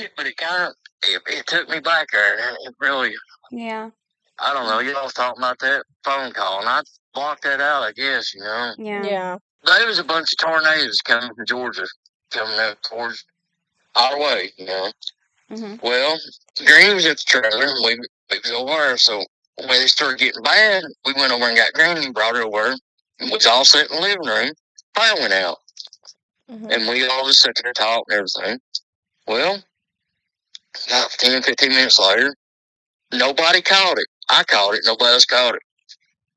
it, but it took me back there. And it really, Yeah. I don't know. Y'all was talking about that phone call, and I blocked that out, I guess, Yeah. There was a bunch of tornadoes coming from Georgia, coming up towards our way, Mm-hmm. Well, Granny was at the trailer, and we was over there, so when they started getting bad, we went over and got Granny and brought her over, and we was all sitting in the living room. Fire went out, and we all just sat there talking and everything. Well, about 10, 15 minutes later, nobody caught it. I caught it. Nobody else caught it.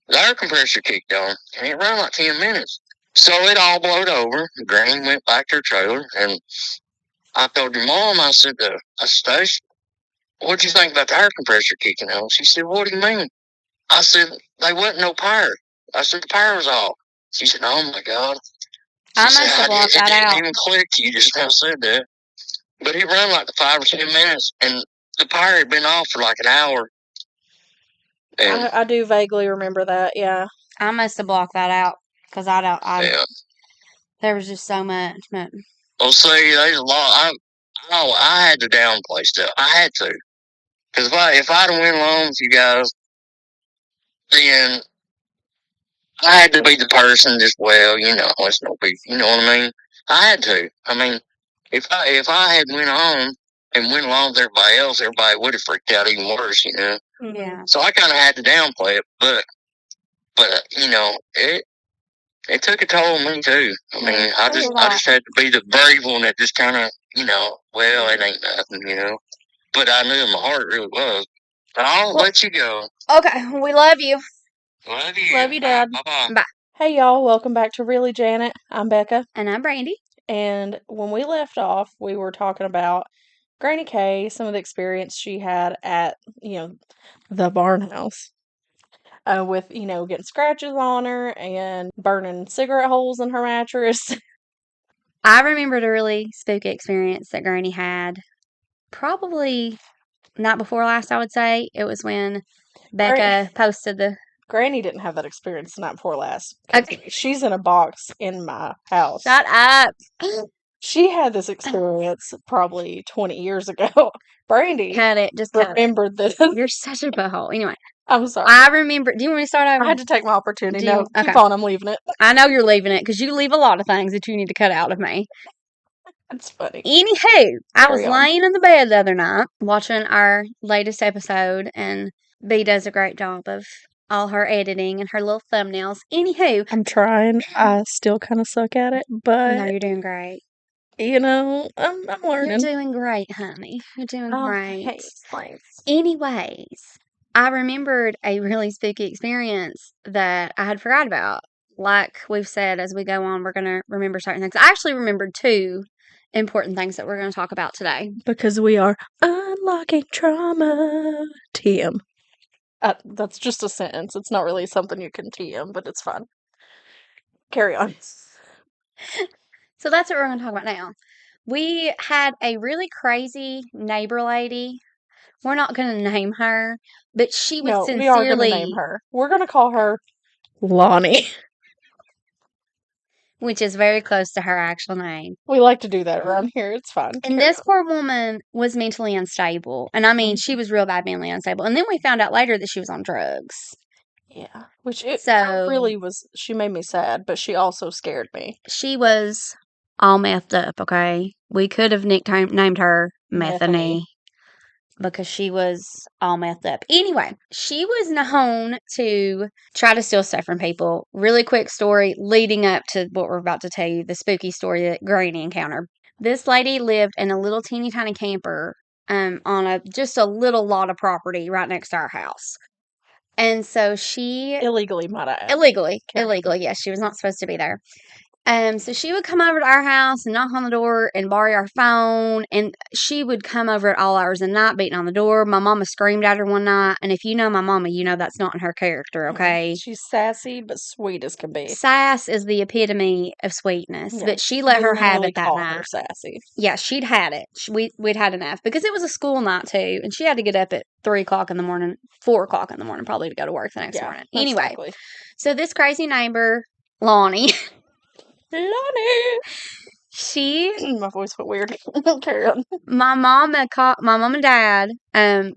The air compressor kicked on, and it ran like 10 minutes. So it all blowed over. Granny went back to her trailer, and I told your mom, I said, Station, what'd you think about the air compressor kicking on? She said, what do you mean? I said, there wasn't no power. I said, the power was off. She said, oh my God. She said, blocked it that didn't out. even click. You just now said that. But it ran like 5 or 10 minutes, and the power had been off for like an hour. And I do vaguely remember that, yeah. I must have blocked that out because there was just so much. But well, see, there's a lot. I had to downplay stuff. I had to. Because if I'd have went along with you guys, then I had to be the person just, it's no big, you know what I mean? I had to. I mean, if I had went on and went along with everybody else, everybody would have freaked out even worse, yeah. So I kind of had to downplay it, but it took a toll on me too. I mean, I just had to be the brave one that just kind of, well, it ain't nothing, But I knew in my heart it really was. But I'll let you go. Okay, we love you. Love you. Love you, Dad. Bye-bye. Bye. Hey, y'all. Welcome back to Really Janet. I'm Becca. And I'm Brandy. And when we left off, we were talking about Granny K, some of the experience she had at, the Barnhouse. With, getting scratches on her and burning cigarette holes in her mattress. I remembered a really spooky experience that Granny had. Probably night before last, I would say. It was when Becca posted the... Granny didn't have that experience the night before last. Okay. She's in a box in my house. Shut up. She had this experience probably 20 years ago. Brandy Cut it. Just cut remembered this. You're such a butthole. Anyway. I'm sorry. I remember... Do you want me to start over? I had to take my opportunity. No, okay. keep on. I'm leaving it. I know you're leaving it because you leave a lot of things that you need to cut out of me. That's funny. Anywho, I was laying in the bed the other night watching our latest episode, and B does a great job of all her editing and her little thumbnails. Anywho. I'm trying. I still kind of suck at it, but... No, you're doing great. I'm learning. You're doing great, honey. You're doing great. Hey, thanks. Anyways, I remembered a really spooky experience that I had forgot about. Like we've said, as we go on, we're going to remember certain things. I actually remembered 2 important things that we're going to talk about today. Because we are unlocking trauma. TM. That's just a sentence. It's not really something you can TM, but it's fun. Carry on. So that's what we're going to talk about now. We had a really crazy neighbor lady. We're not going to name her, but she was sincerely... we are going to name her. We're going to call her Lonnie. Which is very close to her actual name. We like to do that around here. It's fun. And this poor woman was mentally unstable. And I mean, she was real bad mentally unstable. And then we found out later that she was on drugs. Yeah. Which really was... She made me sad, but she also scared me. She was all methed up, okay? We could have named her Methany. Because she was all methed up. Anyway, she was known to try to steal stuff from people. Really quick story leading up to what we're about to tell you, the spooky story that Granny encountered. This lady lived in a little teeny tiny camper on just a little lot of property right next to our house. And so she... Illegally, might I add. Illegally, yes. She was not supposed to be there. So she would come over to our house and knock on the door and borrow our phone, and she would come over at all hours of the night beating on the door. My mama screamed at her one night, and if you know my mama, you know that's not in her character, okay? She's sassy, but sweet as can be. Sass is the epitome of sweetness, but she let her have it that night. Her sassy. Yeah, she'd had it. We'd had enough, because it was a school night too, and she had to get up at 3 o'clock in the morning, 4 o'clock in the morning, probably to go to work the next morning. Anyway, so this crazy neighbor, Lonnie... My voice went weird. Carry on. My mom and dad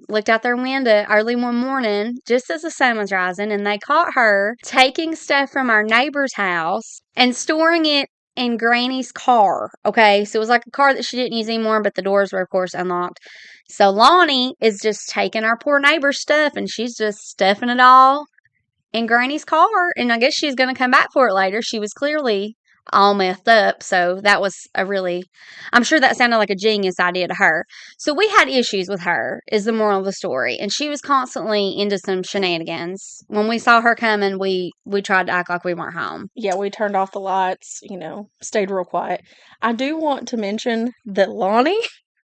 looked out their window early one morning just as the sun was rising, and they caught her taking stuff from our neighbor's house and storing it in Granny's car. Okay, so it was like a car that she didn't use anymore, but the doors were of course unlocked. So Lonnie is just taking our poor neighbor's stuff, and she's just stuffing it all in Granny's car, and I guess she's going to come back for it later. She was clearly all messed up, so that was I'm sure that sounded like a genius idea to her. So we had issues with her, is the moral of the story, and she was constantly into some shenanigans. When we saw her coming, we tried to act like we weren't home. Yeah, we turned off the lights, stayed real quiet. I do want to mention that Lonnie,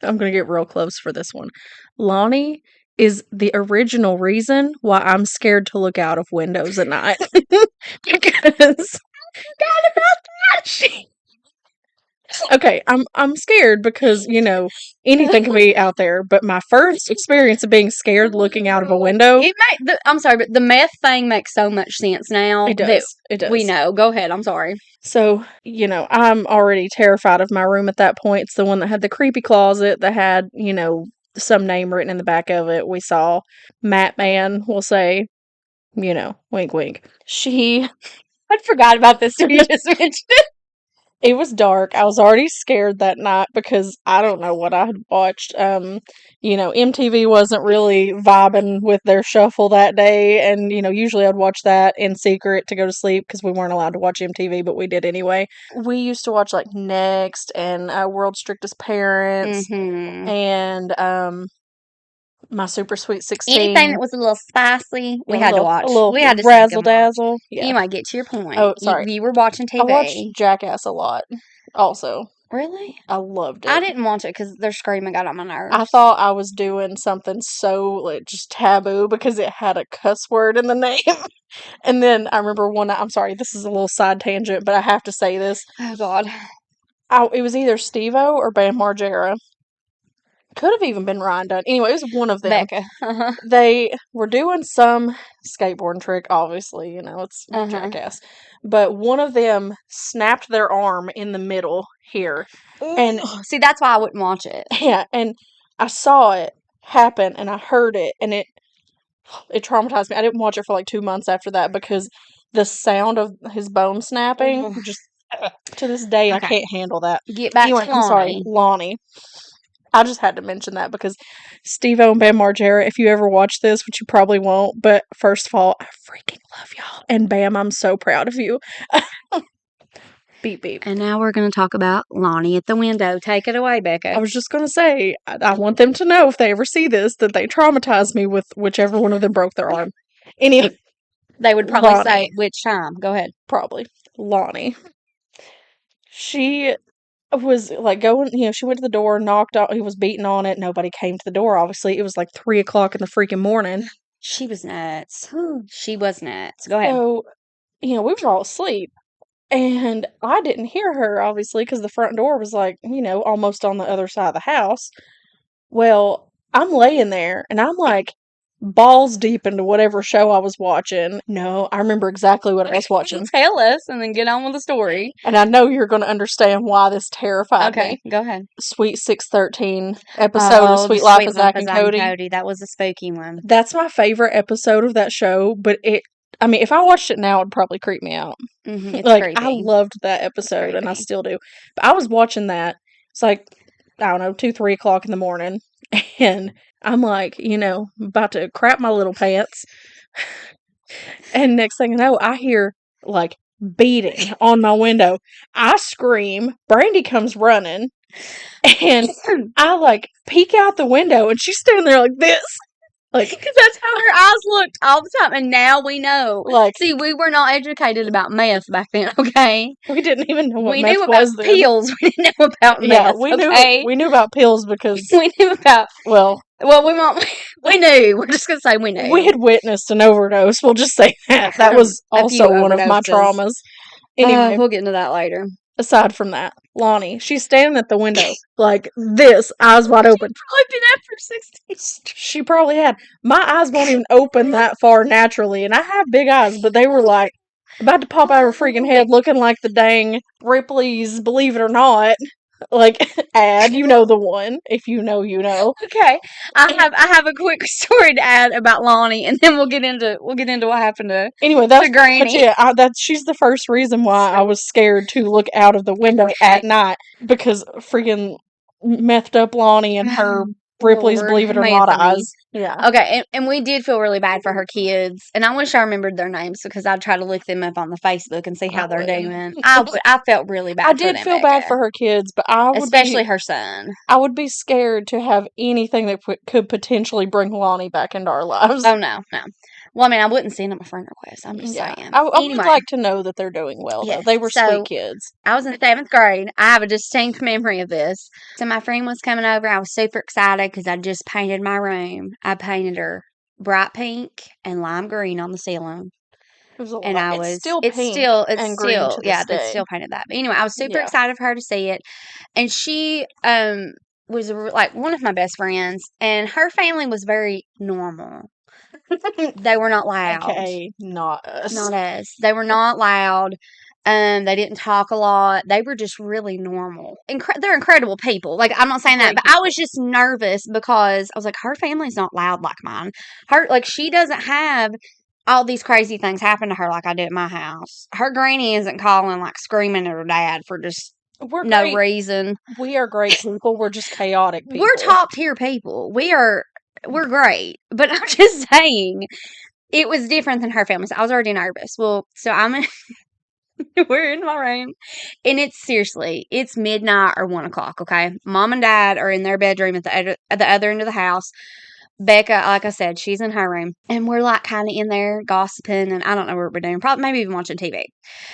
I'm going to get real close for this one. Lonnie is the original reason why I'm scared to look out of windows at night. Because God about that. Okay, I'm scared because, anything can be out there, but my first experience of being scared looking out of a window. I'm sorry, but the meth thing makes so much sense now. It does. It does. We know. Go ahead. I'm sorry. So, I'm already terrified of my room at that point. It's the one that had the creepy closet that had, some name written in the back of it. We saw Matt Man, we'll say, wink, wink. I forgot about this till you just mentioned it. It was dark. I was already scared that night because I don't know what I had watched. MTV wasn't really vibing with their shuffle that day, and usually I'd watch that in secret to go to sleep because we weren't allowed to watch MTV, but we did anyway. We used to watch like Next and World's Strictest Parents and My Super Sweet 16. Anything that was a little spicy, we had to watch. We had to razzle dazzle. Yeah. Anyway, get to your point. Oh, sorry. You were watching TV. I watched Jackass a lot, also. Really? I loved it. I didn't watch it because their screaming got on my nerves. I thought I was doing something so just taboo because it had a cuss word in the name. And then I remember one night, I'm sorry, this is a little side tangent, but I have to say this. Oh, God. It was either Steve-O or Bam Margera. Could have even been Ryan Dunn. Anyway, it was one of them. Becca. They were doing some skateboarding trick, obviously, it's Jackass. But one of them snapped their arm in the middle here. And see, that's why I wouldn't watch it. Yeah, and I saw it happen and I heard it and it traumatized me. I didn't watch it for like 2 months after that because the sound of his bone snapping just to this day I can't handle that. Get back to Lonnie. I'm sorry, Lonnie. I just had to mention that because Steve-O and Bam Margera, if you ever watch this, which you probably won't, but first of all, I freaking love y'all. And Bam, I'm so proud of you. Beep, beep. And now we're going to talk about Lonnie at the window. Take it away, Becca. I was just going to say, I want them to know if they ever see this, that they traumatized me with whichever one of them broke their arm. Anyway. They would probably say, which time? Go ahead. Probably. Lonnie. She was like going, she went to the door, knocked on, he was beating on it, nobody came to the door, obviously. It was like 3 o'clock in the freaking morning. She was nuts. She was nuts. Go ahead. So, we were all asleep. And I didn't hear her, obviously, because the front door was like, almost on the other side of the house. Well, I'm laying there, and I'm like balls deep into whatever show I was watching. No, I remember exactly what I was watching. Tell us, and then get on with the story. And I know you're going to understand why this terrified me. Okay, go ahead. Sweet 613 episode of Sweet Life of Zack and Cody. That was a spooky one. That's my favorite episode of that show, but if I watched it now, it'd probably creep me out. It's creepy. I loved that episode, and I still do. But I was watching that. It's like, I don't know, 2, 3 o'clock in the morning, and I'm like, about to crap my little pants. And next thing I know, I hear, like, beating on my window. I scream. Brandy comes running, and I, like, peek out the window, and she's standing there like this. Like, that's how her eyes looked all the time, and now we know. Like, see, we were not educated about meth back then. Okay, we didn't even know what meth was. We knew about pills. We didn't know about meth. Yeah, we knew about pills because we knew about. Well, we knew. We're just gonna say we knew. We had witnessed an overdose. We'll just say that. That was also one of my traumas. Anyway, we'll get into that later. Aside from that, Lonnie, she's standing at the window like this, eyes wide open. Probably been after 60. She probably had. My eyes won't even open that far naturally, and I have big eyes, but they were like About to pop out of her freaking head looking like the dang Ripley's Believe It or Not ad. You know the one. If you know, you know. Okay. I have a quick story to add about Lonnie, and then we'll get into what happened to Anyway, that's Granny. she's the first reason why I was scared to look out of the window at night, because freaking methed up Lonnie and her Ripley's Lord, Believe It or Not eyes. Yeah. Okay, and we did feel really bad for her kids, and I wish I remembered their names because I'd try to look them up on the Facebook and see how they're doing. I felt really bad. I did feel bad for her kids, but especially her son. I would be scared to have anything that could potentially bring Lonnie back into our lives. Oh no. Well, I mean, I wouldn't send them a friend request. I'm just saying. I would like to know that they're doing well, though. They were sweet kids. I was in 7th grade. I have a distinct memory of this. So my friend was coming over. I was super excited because I just painted my room. I painted her bright pink and lime green on the ceiling. And I was, it's still painted that. But anyway, I was super excited for her to see it. And she was like one of my best friends, and her family was very normal. They were not loud. Okay, not us. Not us. They were not loud. They didn't talk a lot. They were just really normal. They're incredible people. Like, I'm not saying that, but I was just nervous because I was like, her family's not loud like mine. She doesn't have all these crazy things happen to her like I do at my house. Her granny isn't calling, like, screaming at her dad for just no reason. We are great people. We're just chaotic people. We're top tier people. We're great. But I'm just saying, it was different than her family. So I was already nervous. Well, so we're in my room, and it's midnight or 1 o'clock, okay? Mom and Dad are in their bedroom at the other end of the house. Becca, like I said, she's in her room, and we're like kind of in there gossiping, and I don't know what we're doing. Probably maybe even watching TV.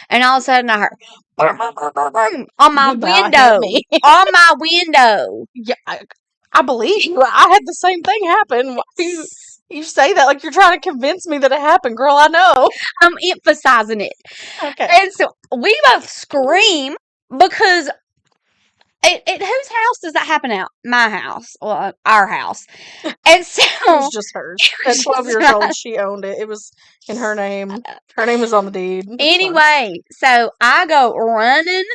And all of a sudden, I heard on my window. On my window. Yeah, I believe you. I had the same thing happen. You say that like you're trying to convince me that it happened, girl. I know. I'm emphasizing it. Okay. And so we both scream because at whose house does that happen at? My house. Well, our house. And so it was just hers. At 12 years old, she owned it. It was in her name. Her name was on the deed. Anyway, so I go running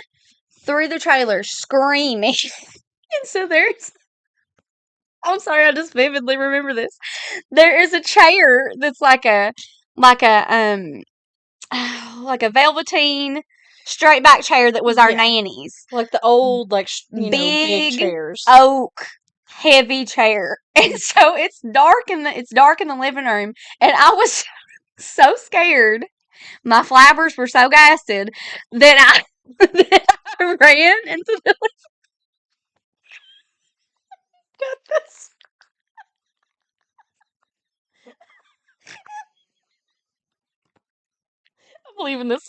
through the trailer screaming. And so I'm sorry, I just vividly remember this. There is a chair that's like a velveteen straight back chair that was our nanny's. Like the old, big chairs. Oak, heavy chair. And so it's dark in the living room, and I was so scared. My flabbers were so gasted that I ran into the got this. I believe in this.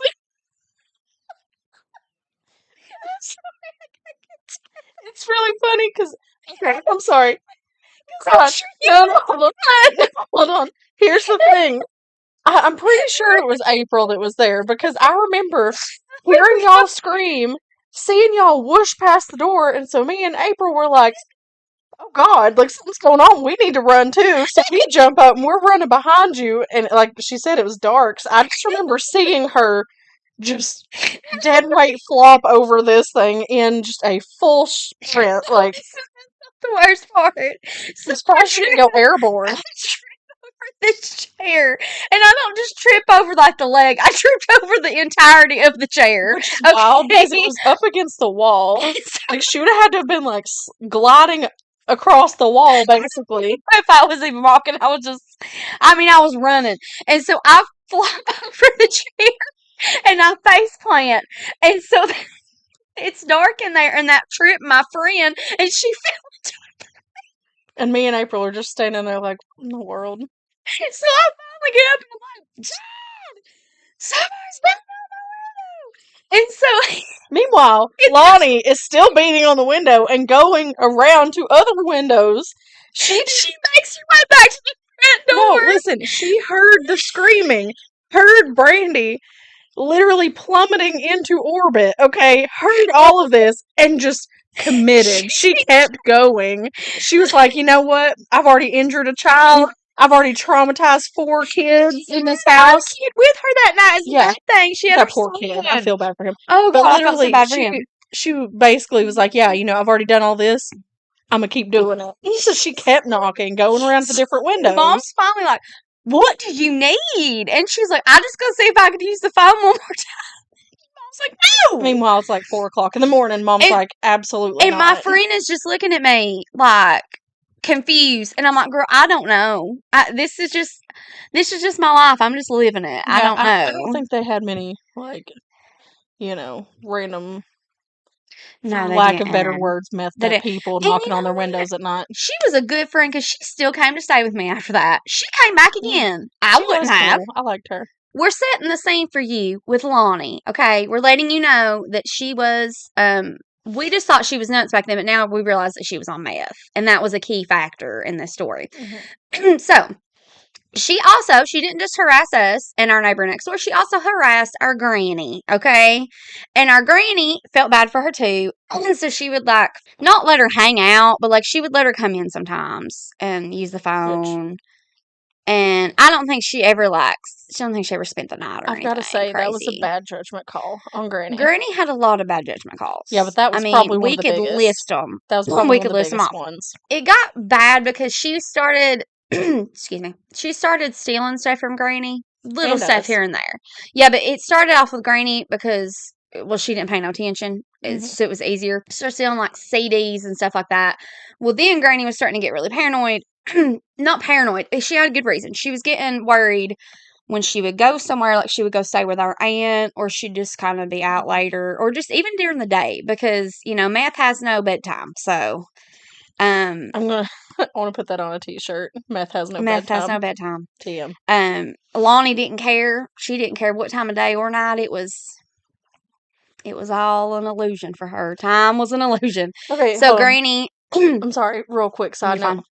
It's really funny because I'm sorry. No, hold on. Here's the thing. I'm pretty sure it was April that was there because I remember hearing y'all scream, seeing y'all whoosh past the door, and so me and April were like, oh God, like something's going on. We need to run too. So we jump up and we're running behind you, and like she said, it was dark. So I just remember seeing her just dead weight flop over this thing in just a full sprint. Like, the worst part. This part she didn't go airborne. This chair, and I don't just trip over like the leg. I tripped over the entirety of the chair. Which is wild because it was up against the wall. Like she would have had to have been like gliding across the wall, basically. If I was even walking, I was running, and so I flop over the chair, and I face plant, and so it's dark in there, and that tripped my friend, and she fell. And me and April are just standing there like, what in the world? So I finally get up and I'm like, Dad! Somebody's been on the window! And so meanwhile, Lonnie is still beating on the window and going around to other windows. She makes her way back to the front door. No, listen, she heard the screaming, heard Brandy literally plummeting into orbit, okay? Heard all of this and just committed. She kept going. She was like, you know what? I've already injured a child. I've already traumatized 4 kids in this house. Kid with her that night is the bad thing. She had That her poor son. kid. I feel bad for him. Oh But God, I felt so literally, bad for him. she basically was like, yeah, I've already done all this. I'm going to keep doing it. So she kept knocking, going around to different windows. Mom's finally like, what do you need? And she's like, I just gonna see if I could use the phone one more time. Mom's like, no! Meanwhile, it's like 4 o'clock in the morning. Mom's like, absolutely and not. my friend is just looking at me like confused, and I'm like, girl, I don't know. This is just my life. I'm just living it. I don't know. I don't think they had many, random, for lack of better words, messed up people knocking on their windows at night. She was a good friend because she still came to stay with me after that. She came back again. I wouldn't have. Cool. I liked her. We're setting the scene for you with Lonnie, okay? We're letting you know that she was, we just thought she was nuts back then, but now we realize that she was on meth. And that was a key factor in this story. Mm-hmm. So, she didn't just harass us and our neighbor next door, she also harassed our granny, okay? And our granny felt bad for her too. So she would not let her hang out, but she would let her come in sometimes and use the phone. And I don't think she ever spent the night or anything. I've got to say, that was a bad judgment call on Granny. Granny had a lot of bad judgment calls. Yeah, but that was probably one of the biggest. We could list them. That was probably one of the biggest ones. It got bad because she started, excuse me, she started stealing stuff from Granny. Little stuff here and there. Yeah, but it started off with Granny because, she didn't pay no attention. So it was easier. She started stealing CDs and stuff like that. Well, then Granny was starting to get really paranoid. Not paranoid. She had a good reason. She was getting worried when she would go somewhere, she would go stay with our aunt, or she'd just kind of be out later, or just even during the day, because, meth has no bedtime. So, I want to put that on a t-shirt. Meth has no bedtime. TM. Lonnie didn't care. She didn't care what time of day or night. It was all an illusion for her. Time was an illusion. Okay, so Granny. I'm sorry, real quick side note.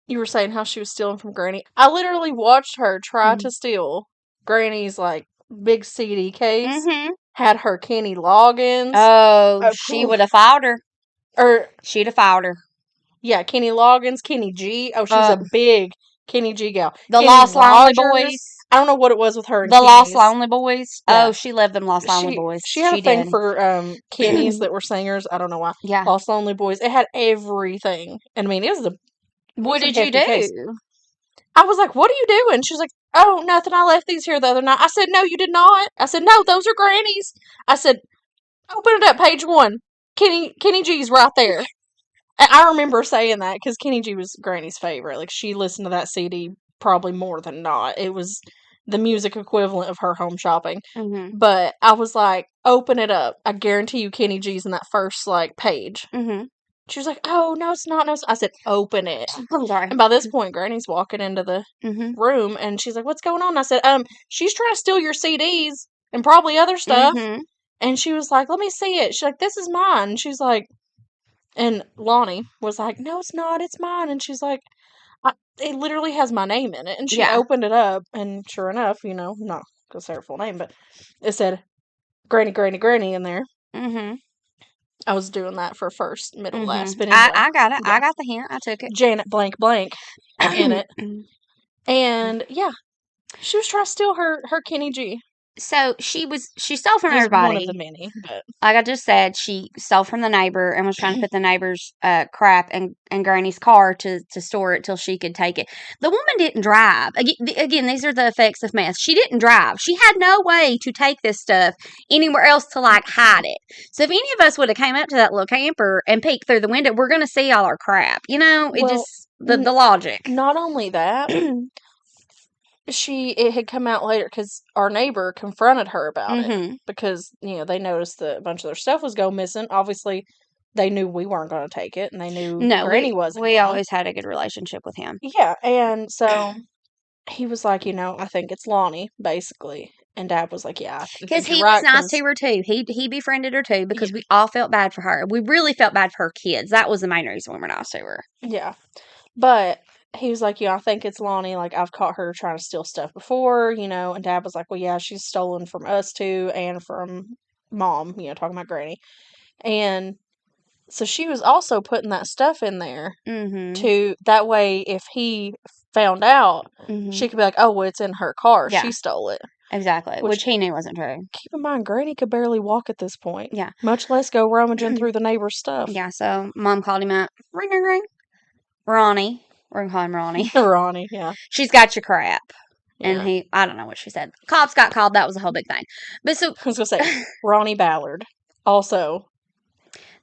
You were saying how she was stealing from Granny. I literally watched her try to steal Granny's big CD case. Mm-hmm. Had her Kenny Loggins. Oh, she would have filed her. She'd have filed her. Yeah, Kenny Loggins, Kenny G. Oh, she's a big Kenny G gal. The Lost Lonely Boys. I don't know what it was with her and the Lost Lonely Boys. Yeah. Oh, she loved them Lost Lonely Boys. She had a thing for Kenny's that were singers. I don't know why. Yeah. Lost Lonely Boys. It had everything. And I mean, it was what did you do? Case. I was like, what are you doing? She was like, oh, nothing. I left these here the other night. I said, no, you did not. I said, no, those are Granny's. I said, open it up, page 1. Kenny G's right there. And I remember saying that because Kenny G was Granny's favorite. She listened to that CD probably more than not. It was the music equivalent of her home shopping. Mm-hmm. But I was like, open it up. I guarantee you Kenny G's in that first, page. Mm-hmm. She was like, oh, no, it's not. No. I said, open it. I'm sorry. And by this point, Granny's walking into the room, and she's like, what's going on? I said, she's trying to steal your CDs and probably other stuff. Mm-hmm. And she was like, let me see it. She's like, this is mine. And she's like, and Lonnie was like, no, it's not. It's mine. And she's like, it literally has my name in it. And she opened it up, and sure enough, not going to say her full name, but it said Granny, Granny, Granny in there. Mm-hmm. I was doing that for first, middle, last. But anyway, I got it. Yeah. I got the hint. I took it. Janet blank blank in it. And yeah, she was trying to steal her Kenny G. So she stole from everybody. One of the many, but like I just said, she stole from the neighbor and was trying to put the neighbor's crap in Granny's car to store it till she could take it. The woman didn't drive. Again, these are the effects of meth. She didn't drive. She had no way to take this stuff anywhere else to hide it. So if any of us would have came up to that little camper and peeked through the window, we're gonna see all our crap. The logic. Not only that. It had come out later because our neighbor confronted her about it because they noticed that a bunch of their stuff was going missing. Obviously, they knew we weren't going to take it, and they knew Granny wasn't. We always had a good relationship with him. Yeah, and so he was like, I think it's Lonnie, basically. And Dad was like, yeah, because he was nice to her too. He befriended her too because we all felt bad for her. We really felt bad for her kids. That was the main reason we were nice to her. Yeah, but. He was like, I think it's Lonnie. I've caught her trying to steal stuff before, and Dad was like, well, yeah, she's stolen from us too and from Mom, talking about Granny. And So she was also putting that stuff in there Mm-hmm. that way if he found out, Mm-hmm. she could be like, oh, well, it's in her car. Yeah. She stole it. Exactly. Which he knew wasn't true. Keep in mind, Granny could barely walk at this point. Yeah. Much less go rummaging through the neighbor's stuff. Yeah, so Mom called him up. Ring, ring, ring. Ronnie. We're going to call him Ronnie. Ronnie, yeah. She's got your crap. Yeah. And I don't know what she said. Cops got called. That was a whole big thing. But so. I was going to say, Ronnie Ballard. Also.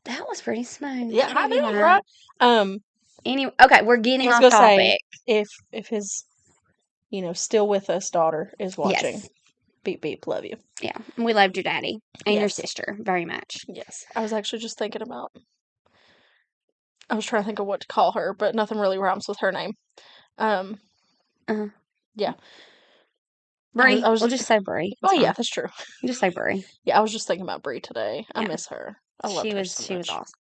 That was pretty smooth. Yeah, I know, right? Anyway, okay, we're getting off topic. Say, if his, still with us daughter is watching. Yes. Beep, beep, love you. Yeah, we loved your daddy and your sister very much. Yes. I was actually just thinking about, I was trying to think of what to call her, but nothing really rhymes with her name. Yeah. Bree. We'll just say Bree. Oh, yeah, that's true. Just say Bree. Yeah, I was just thinking about Bree today. I miss her. I loved her so much. She was awesome.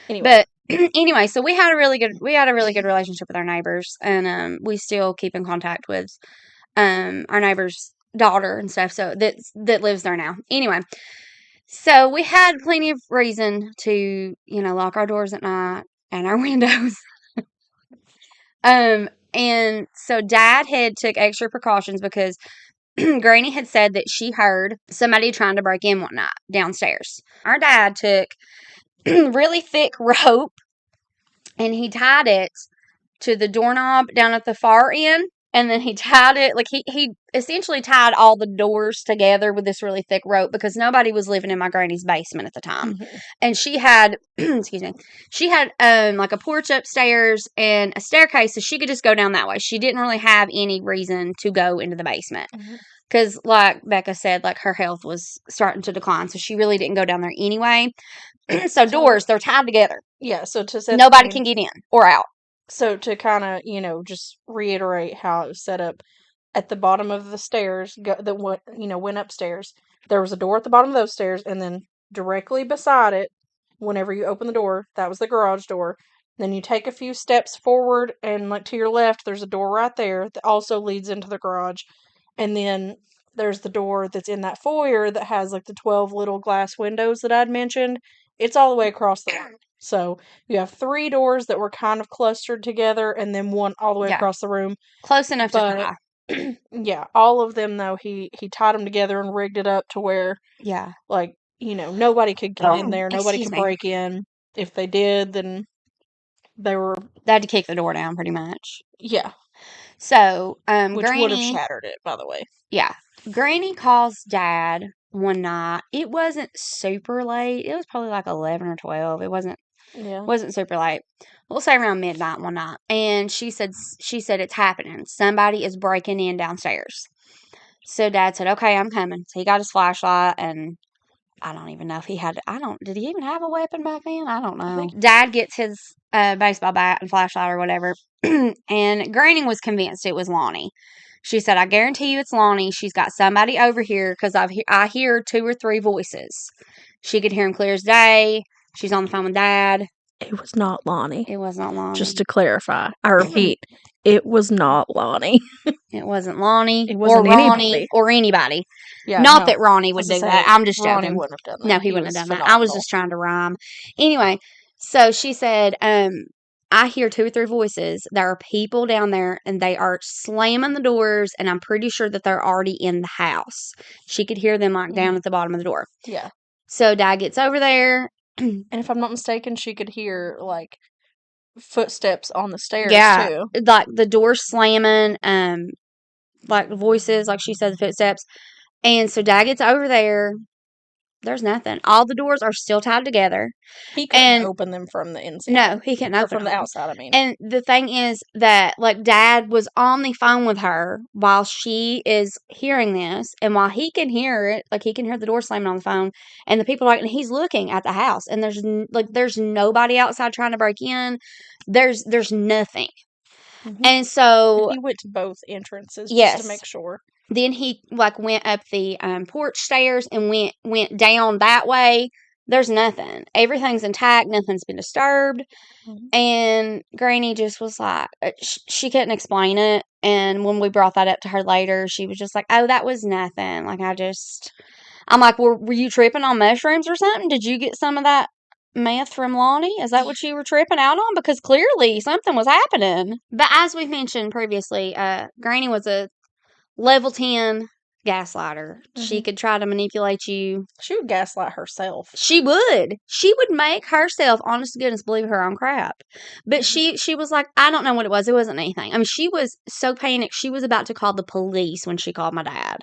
Anyway. But anyway, so we had a really good relationship with our neighbors, and we still keep in contact with our neighbor's daughter and stuff. So that lives there now. Anyway, so we had plenty of reason to lock our doors at night and our windows. And so Dad had took extra precautions because Granny had said that she heard somebody trying to break in one night downstairs. Our dad took really thick rope and he tied it to the doorknob down at the far end, and then he tied it, like he essentially tied all the doors together with this really thick rope because nobody was living in my granny's basement at the time. Mm-hmm. And she had, excuse me, she had like a porch upstairs and a staircase, so she could just go down that way. She didn't really have any reason to go into the basement. Because, like Becca said, like her health was starting to decline, so she really didn't go down there anyway. So doors, they're tied together. Yeah, so to set nobody can get in or out. So to kind of, just reiterate how it was set up, at the bottom of the stairs that went upstairs, there was a door at the bottom of those stairs, and then directly beside it, whenever you open the door, that was the garage door. Then you take a few steps forward, and like to your left, there's a door right there that also leads into the garage. And then there's the door that's in that foyer that has like the 12 little glass windows that I'd mentioned. It's all the way across the room. So you have 3 doors that were kind of clustered together, and then one all the way across the room. Close enough to tie. Yeah, all of them though, he tied them together and rigged it up to where, like, nobody could get in there. Nobody could break in. If they did, then they had to kick the door down pretty much. Yeah. So, which Granny would have shattered it, by the way. Yeah. Granny calls Dad one night. It wasn't super late. It was probably like 11 or 12. It wasn't super late. We'll say around midnight one night. And she said it's happening. Somebody is breaking in downstairs. So Dad said, okay, I'm coming. So he got his flashlight, and I don't even know if he had, did he even have a weapon back then? I don't know. Dad gets his baseball bat and flashlight or whatever. And Granny was convinced it was Lonnie. She said, I guarantee you it's Lonnie. She's got somebody over here because I hear 2 or 3 voices. She could hear him clear as day. She's on the phone with Dad. It was not Lonnie. It was not Lonnie. Just to clarify, I repeat, it was not Lonnie. It wasn't Lonnie. It wasn't or Ronnie anybody. Or anybody. Yeah, not that Ronnie would do that. I'm just joking. Ronnie wouldn't have done that. No, he wouldn't have done that. I was just trying to rhyme. Anyway, so she said, I hear 2 or 3 voices. There are people down there, and they are slamming the doors, and I'm pretty sure that they're already in the house. She could hear them like down at the bottom of the door. Yeah. So Dad gets over there. And if I'm not mistaken, she could hear like footsteps on the stairs too. Like the door slamming, like voices, like she said, the footsteps. And so Dad gets over there. There's nothing. All the doors are still tied together. He couldn't open them from the inside. No, he couldn't open them. From the outside, I mean. And the thing is that, like, Dad was on the phone with her while she is hearing this. And while he can hear it, like, he can hear the door slamming on the phone. And the people are like, and he's looking at the house. And there's nobody outside trying to break in. There's nothing. Mm-hmm. And so. He went to both entrances just to make sure. Then he went up the porch stairs and went down that way. There's nothing. Everything's intact. Nothing's been disturbed. Mm-hmm. And Granny just was like, she couldn't explain it. And when we brought that up to her later, she was just like, oh, that was nothing. Like, I'm like, were you tripping on mushrooms or something? Did you get some of that meth from Lonnie? Is that what you were tripping out on? Because clearly something was happening. But as we mentioned previously, Granny was a level 10 gaslighter. She could try to manipulate you. She would gaslight herself. She would. She would make herself, honest to goodness, believe her own crap. But she was like, I don't know what it was. It wasn't anything. I mean, she was so panicked. She was about to call the police when she called my dad.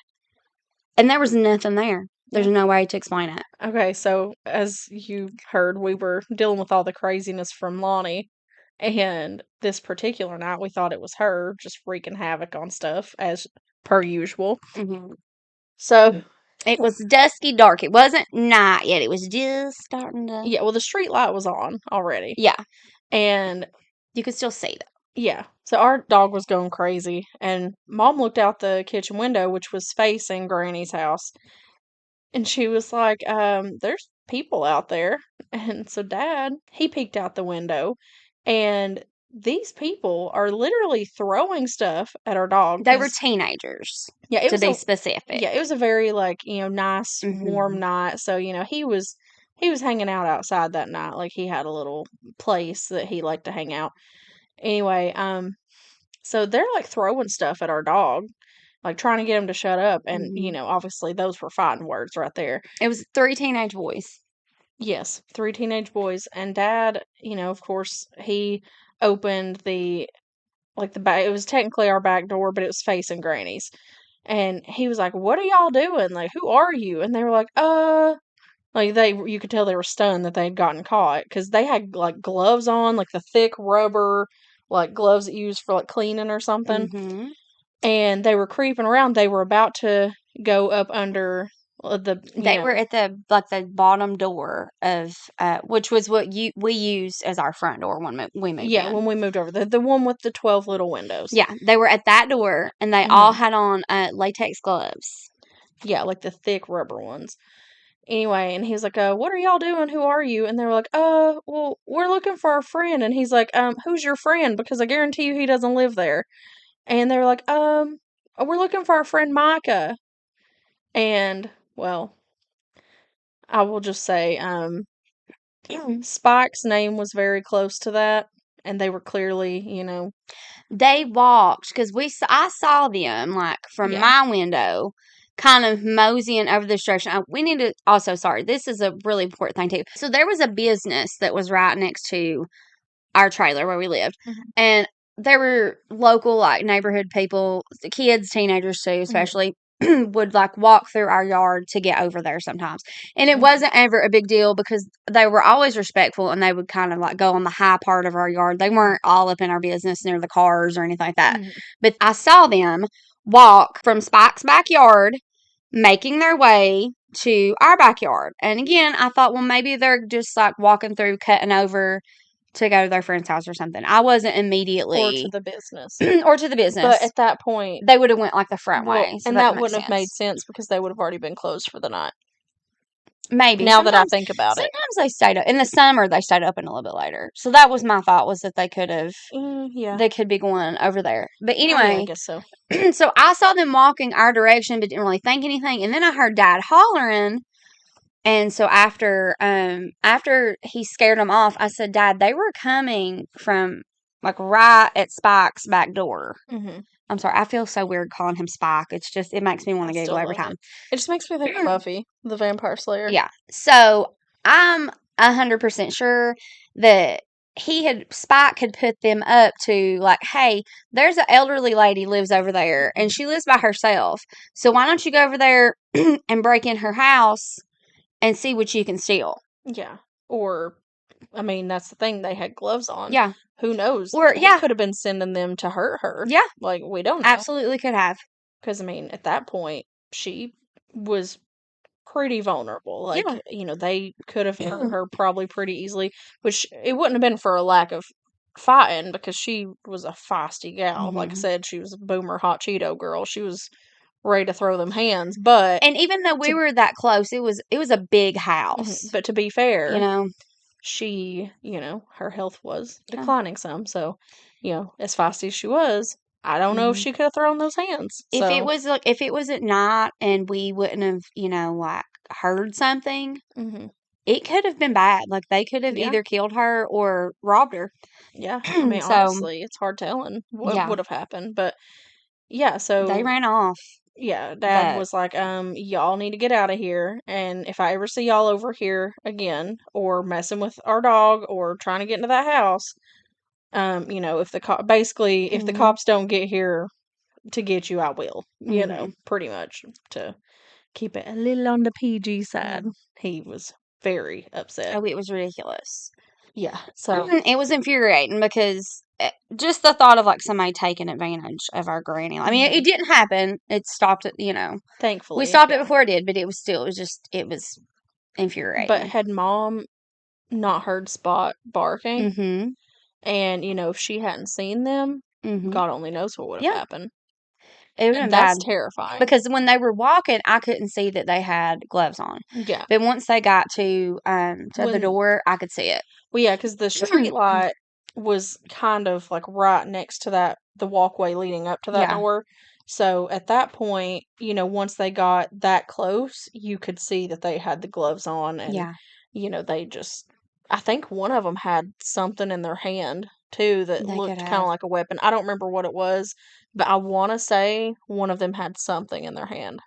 And there was nothing there. There's no way to explain it. Okay, so as you heard, we were dealing with all the craziness from Lonnie. And this particular night, we thought it was her just wreaking havoc on stuff, as per usual. Mm-hmm. So it was dusky dark. It wasn't night yet. It was just starting to. Yeah, well, the street light was on already. Yeah. And you could still see that. Yeah. So our dog was going crazy. And Mom looked out the kitchen window, which was facing Granny's house. And she was like, there's people out there. And so Dad, he peeked out the window. And these people are literally throwing stuff at our dog. They were teenagers. Yeah, it was to be specific. Yeah, it was a very nice, warm night. So, he was hanging out outside that night. Like he had a little place that he liked to hang out. Anyway, so they're like throwing stuff at our dog, like trying to get him to shut up. And, obviously those were fighting words right there. It was 3 teenage boys. Yes, 3 teenage boys. And Dad, of course, he opened the back. It was technically our back door, but it was facing Granny's. And he was like, "What are y'all doing? Like, who are you?" And they were like, you could tell they were stunned that they'd gotten caught because they had like gloves on, like the thick rubber, like gloves that you use for like cleaning or something. Mm-hmm. And they were creeping around. They were about to go up under They were at the bottom door of which was what we used as our front door when we moved. Yeah, when we moved over, the one with the 12 little windows. Yeah, they were at that door, and they all had on latex gloves. Yeah, like the thick rubber ones. Anyway, and he's like, what are y'all doing? Who are you? And they were like, well, we're looking for our friend. And he's like, who's your friend? Because I guarantee you he doesn't live there. And they were like, we're looking for our friend Micah. And, well, I will just say, Spike's name was very close to that. And they were clearly, They walked, because I saw them, like, from my window, kind of moseying over this direction. We need to also, sorry, this is a really important thing too. So there was a business that was right next to our trailer where we lived, and there were local like neighborhood people, kids, teenagers too, especially would like walk through our yard to get over there sometimes, and it wasn't ever a big deal because they were always respectful and they would kind of like go on the high part of our yard. They weren't all up in our business near the cars or anything like that. But I saw them walk from Spike's backyard making their way to our backyard. And again, I thought, well, maybe they're just like walking through, cutting over to go to their friend's house or something. I wasn't immediately. Or to the business. Or to the business. But at that point, they would have went like the front way. So and that wouldn't have made sense because they would have already been closed for the night. Maybe. Now that I think about it. Sometimes they stayed up. In the summer, they stayed open a little bit later. So that was my thought, was that they could have. They could be going over there. But anyway. I guess so. So I saw them walking our direction, but didn't really think anything. And then I heard Dad hollering. And so after he scared them off, I said, Dad, they were coming from like right at Spike's back door. I'm sorry, I feel so weird calling him Spike. It's just, it makes me want to giggle every time. It just makes me think of Buffy, the Vampire Slayer. Yeah. So I'm 100% sure that Spike had put them up to like, hey, there's an elderly lady lives over there and she lives by herself. So why don't you go over there and break in her house and see what you can steal. Yeah. Or, I mean, that's the thing. They had gloves on. Yeah. Who knows? Or, he could have been sending them to hurt her. Yeah. Like, we don't know. Absolutely could have. Because, I mean, at that point, she was pretty vulnerable. Like, they could have hurt her probably pretty easily. Which, it wouldn't have been for a lack of fighting because she was a feisty gal. Like I said, she was a boomer hot Cheeto girl. She was ready to throw them hands, and even though we were that close, it was a big house. But to be fair, she, her health was declining some. So, as fast as she was, I don't know if she could have thrown those hands. If it was at night and we wouldn't have, like heard something, it could have been bad. Like, they could have Yeah. either killed her or robbed her. Yeah. I mean, So, honestly, it's hard telling what yeah. would have happened. But yeah, They so ran off. yeah, Dad But was like, y'all need to get out of here. And if I ever see y'all over here again or messing with our dog or trying to get into that house, you know, if the basically if the Mhm. cops don't get here to get you, I will. You know, Mhm. pretty much to keep it a little on the PG side. Yeah. He was very upset. Oh, it was ridiculous. Yeah. So It was infuriating because just the thought of like somebody taking advantage of our granny. I mean, it didn't happen. It stopped at, you know, thankfully we stopped it yeah. before it did, but it was still, it was But infuriating. had Mom not heard Spot barking, Mhm. and you know, if she hadn't seen them, Mhm. God only knows what would have Yeah. happened. It would have And been that's bad terrifying. because when they were walking, I couldn't see that they had gloves on. Yeah. But once they got to the When door, I could see it. well, yeah, because the street light was kind of like right next to the walkway leading up to that Yeah. door. So at that point, you know, once they got that close, you could see that they had the gloves on, and Yeah. you know, I think one of them had something in their hand too that They could looked kind have. of like a weapon. I don't remember what it was, but I want to say one of them had something in their hand.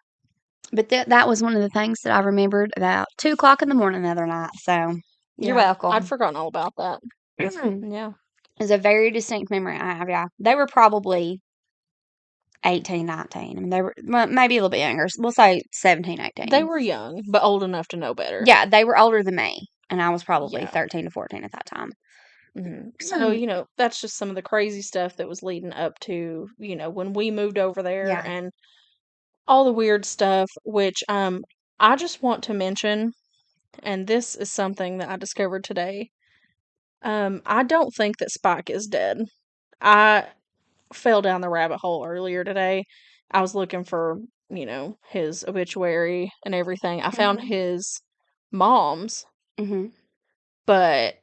But that was one of the things that I remembered about 2:00 in the morning the other night. So you're Yeah, welcome. I'd forgotten all about that. Mhm. Yeah. It's a very distinct memory I have. Yeah, they were probably 18, 19. I mean, they were maybe a little bit younger. We'll say 17, 18. They were young, but old enough to know better. Yeah, they were older than me, and I was probably Yeah. 13 to 14 at that time. So, you know, that's just some of the crazy stuff that was leading up to, you know, when we moved over there Yeah. and all the weird stuff, which I just want to mention, and this is something that I discovered today. I don't think that Spike is dead. I fell down the rabbit hole earlier today. I was looking for, you know, his obituary and everything. I found his mom's, Mhm. but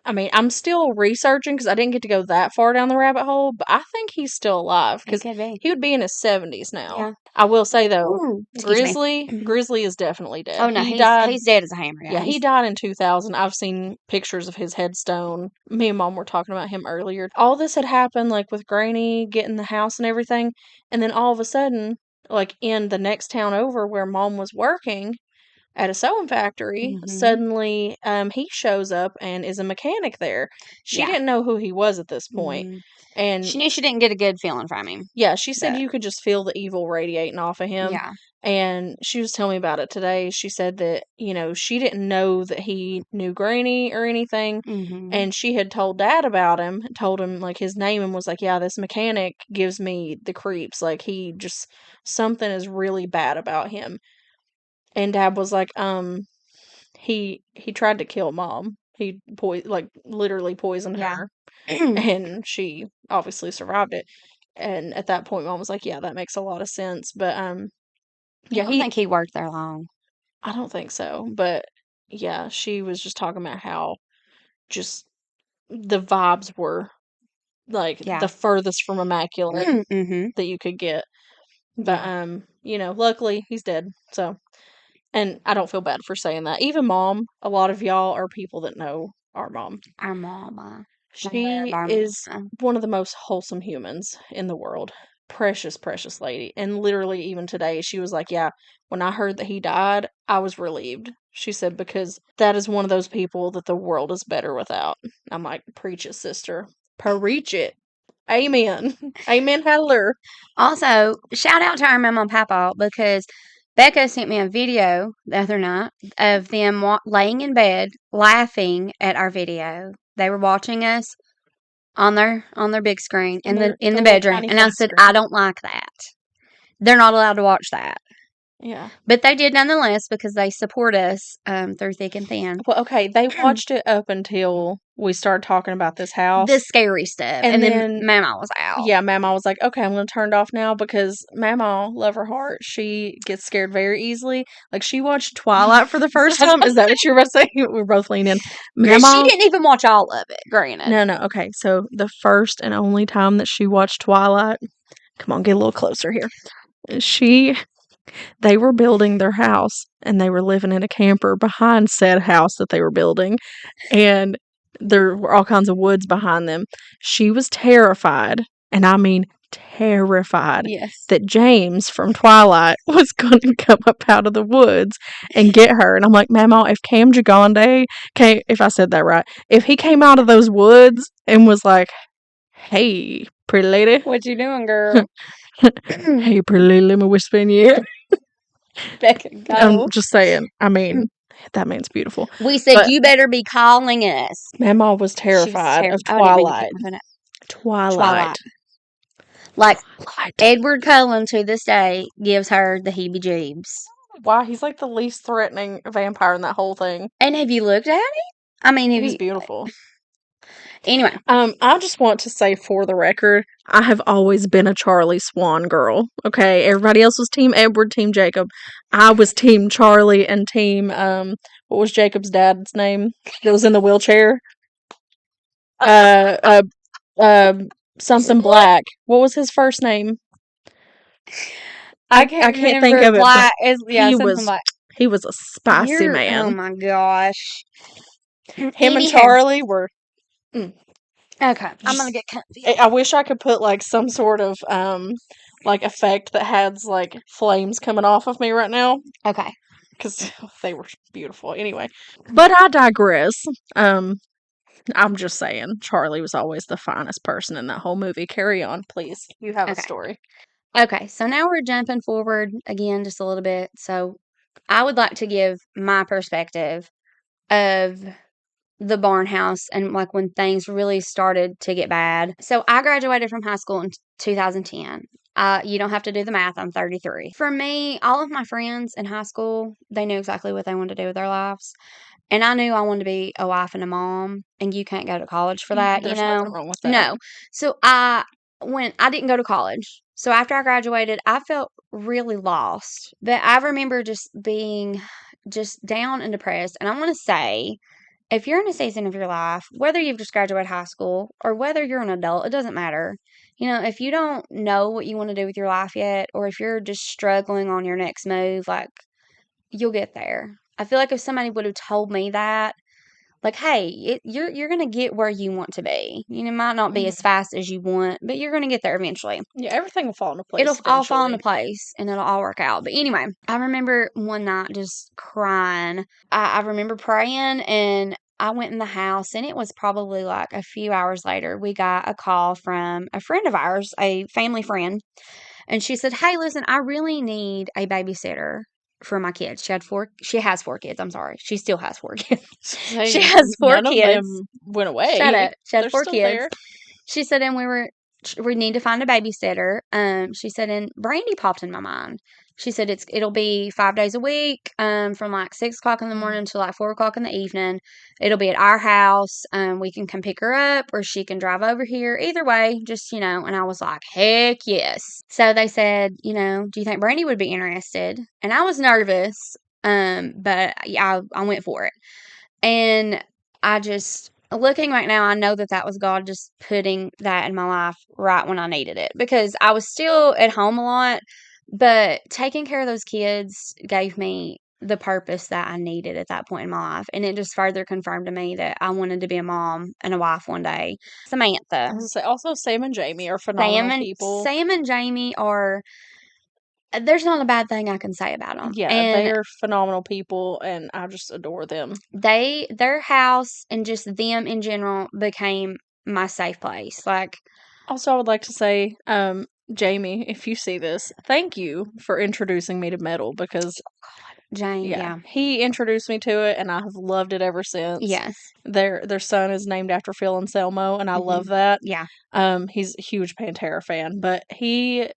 I mean, I'm still researching because I didn't get to go that far down the rabbit hole, but I think he's still alive He because could be. he would be in his 70s now. Yeah. I will say though, Ooh, excuse me. Grizzly is definitely dead. Oh no, He he's died. dead as a hammer. Yeah, he died in 2000. I've seen pictures of his headstone. Me and Mom were talking about him earlier. All this had happened like with Granny getting the house and everything, and then all of a sudden, like in the next town over where Mom was working, at a sewing factory, suddenly he shows up and is a mechanic there. She Yeah. didn't know who he was at this point. And She knew she didn't get a good feeling from him. yeah, she said But you could just feel the evil radiating off of him. yeah. And she was telling me about it today. She said that, you know, she didn't know that he knew Granny or anything. And she had told Dad about him, told him like his name, and was like, yeah, this mechanic gives me the creeps. Like something is really bad about him. And Dad was like, he tried to kill Mom. He literally poisoned Yeah. her, and she obviously survived it. And at that point, Mom was like, "Yeah, that makes a lot of sense." But I yeah, don't think he worked there long. I don't think so. But yeah, she was just talking about how just the vibes were like Yeah. the furthest from immaculate Mhm. that you could get. But you know, luckily he's dead. So, and I don't feel bad for saying that. Even Mom, a lot of y'all are people that know our mom. Our mama. She is one of the most wholesome humans in the world. Precious, precious lady. And literally, even today, she was like, yeah, when I heard that he died, I was relieved. She said, because that is one of those people that the world is better without. I'm like, preach it, sister. Preach it. Amen. Amen. Hallelujah. Also, shout out to our mama and papa because Becca sent me a video the other night of them laying in bed laughing at our video. They were watching us on their big screen in the little bedroom, tiny and I flat said, screen. I don't like that. They're not allowed to watch that. Yeah. But they did nonetheless because they support us through thick and thin. Well, okay, they watched it up until we started talking about this house. The scary stuff. And then Mama was out. Yeah, Mama was like, okay, I'm going to turn it off now because Mama, love her heart, she gets scared very easily. Like, she watched Twilight for the first time. Is that what you were about to say? We're both leaning. Mama, she didn't even watch all of it, granted. No, okay. So, the first and only time that she watched Twilight, come on, get a little closer here. She They were building their house, and they were living in a camper behind said house that they were building, and there were all kinds of woods behind them. She was terrified, and I mean terrified, Yes. that James from Twilight was going to come up out of the woods and get her. And I'm like, Mama, if Cam Gigande came, if I said that right, if he came out of those woods and was like, hey, pretty lady, What you doing, girl? hey, pretty lady, let me whisper in your ear. Becca, I'm go. just saying, I mean, that man's beautiful. We said, But you better be calling us. Mama was She was terrified of I didn't mean to Twilight. keep moving it. Twilight. Like, Twilight. Edward Cullen to this day gives her the heebie-jeebs. Why? He's like the least threatening vampire in that whole thing. And have you looked at him? I mean, have He's you... beautiful. Anyway. I just want to say for the record, I have always been a Charlie Swan girl. Okay, everybody else was Team Edward, Team Jacob. I was Team Charlie and Team what was Jacob's dad's name? That was in the wheelchair. Something Black. What was his first name? I can't think of it. Black But is, yeah, something Black. He was a spicy man. Oh my gosh. Him and Charlie were. Okay, I'm gonna get comfy. I wish I could put like some sort of like effect that has like flames coming off of me right now. Okay. Because they were beautiful. Anyway, but I digress. I'm just saying, Charlie was always the finest person in that whole movie. Carry on, please. You have a story. Okay, so now we're jumping forward again just a little bit. So I would like to give my perspective of the Barnhouse and like when things really started to get bad. So I graduated from high school in 2010. You don't have to do the math. I'm 33. For me, all of my friends in high school, they knew exactly what they wanted to do with their lives. And I knew I wanted to be a wife and a mom, and you can't go to college for that, There's you know? nothing wrong with that. No. So I didn't go to college. So after I graduated, I felt really lost. But I remember just being just down and depressed. And I want to say, if you're in a season of your life, whether you've just graduated high school or whether you're an adult, it doesn't matter. You know, if you don't know what you want to do with your life yet, or if you're just struggling on your next move, like, you'll get there. I feel like if somebody would have told me that, like, hey, you're gonna get where you want to be. You know, it might not be as fast as you want, but you're gonna get there eventually. Yeah, everything will fall into place. It'll all fall into place, and it'll all work out. But anyway, I remember one night just crying. I remember praying, and I went in the house, and it was probably like a few hours later. We got a call from a friend of ours, a family friend, and she said, "Hey, listen, I really need a babysitter for my kids." She has 4 kids. I'm sorry. She still has 4 kids. She has 4 none kids. Of them went away. Shut up. She had They're 4 still kids. there. She said, and we need to find a babysitter. She said, and Brandy popped in my mind. She said it'll be 5 days a week, from like 6 o'clock in the morning to like 4 o'clock in the evening. It'll be at our house. We can come pick her up, or she can drive over here. Either way, just, you know. And I was like, heck yes. So they said, you know, do you think Brandy would be interested? And I was nervous, but yeah, I went for it. And I just, looking right now, I know that was God just putting that in my life right when I needed it, because I was still at home a lot, but taking care of those kids gave me the purpose that I needed at that point in my life. And it just further confirmed to me that I wanted to be a mom and a wife one day. Samantha. I was gonna say, also, Sam and Jamie are phenomenal people. Sam and Jamie are, there's not a bad thing I can say about them. Yeah, and they are phenomenal people, and I just adore them. Their house and just them in general became my safe place. Like, also, I would like to say, Jamie, if you see this, thank you for introducing me to metal, because Jane, yeah. he introduced me to it, and I have loved it ever since. Yes. Their son is named after Phil Anselmo, and I love that. Yeah. He's a huge Pantera fan, but he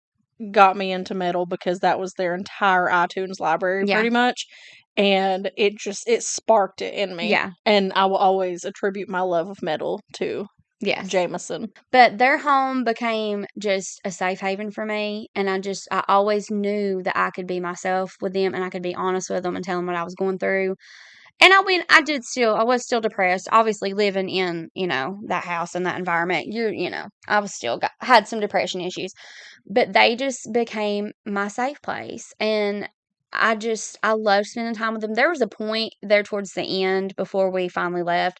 got me into metal because that was their entire iTunes library, pretty much. And it sparked it in me. Yeah. And I will always attribute my love of metal to Jameson. But their home became just a safe haven for me. And I always knew that I could be myself with them, and I could be honest with them and tell them what I was going through. And I was still depressed, obviously living in, that house and that environment. I was had some depression issues, but they just became my safe place. And I loved spending time with them. There was a point there towards the end before we finally left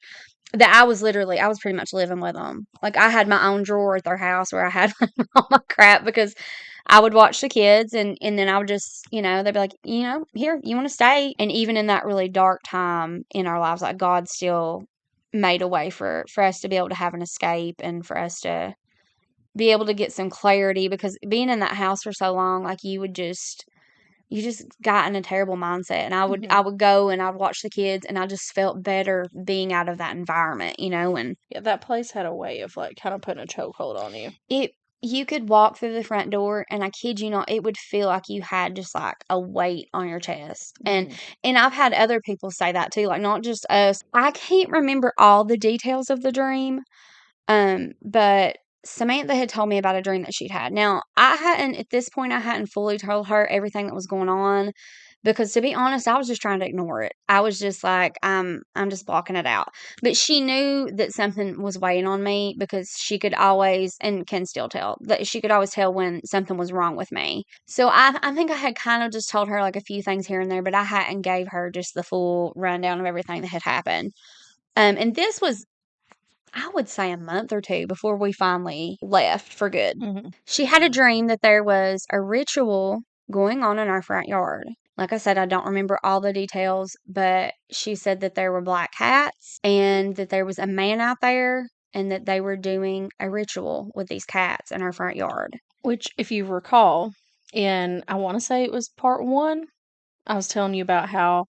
that I was pretty much living with them. Like I had my own drawer at their house where I had all my crap because I would watch the kids and then I would just, they'd be like, here, you want to stay? And even in that really dark time in our lives, like God still made a way for us to be able to have an escape and for us to be able to get some clarity because being in that house for so long, like you just got in a terrible mindset. And I would go and I'd watch the kids and I just felt better being out of that environment, and Yeah, that place had a way of like kind of putting a chokehold on you. you could walk through the front door and I kid you not, it would feel like you had just like a weight on your chest. And I've had other people say that too, like not just us. I can't remember all the details of the dream. But Samantha had told me about a dream that she'd had. Now, at this point, I hadn't fully told her everything that was going on because to be honest, I was just trying to ignore it. I was just like, I'm just blocking it out. But she knew that something was weighing on me because she could always, and can still tell, that she could always tell when something was wrong with me. So I think I had kind of just told her like a few things here and there, but I hadn't gave her just the full rundown of everything that had happened. And this was I would say a month or two before we finally left for good. She had a dream that there was a ritual going on in our front yard. Like I said, I don't remember all the details, but she said that there were black cats and that there was a man out there and that they were doing a ritual with these cats in our front yard. Which, if you recall, I want to say it was part 1, I was telling you about how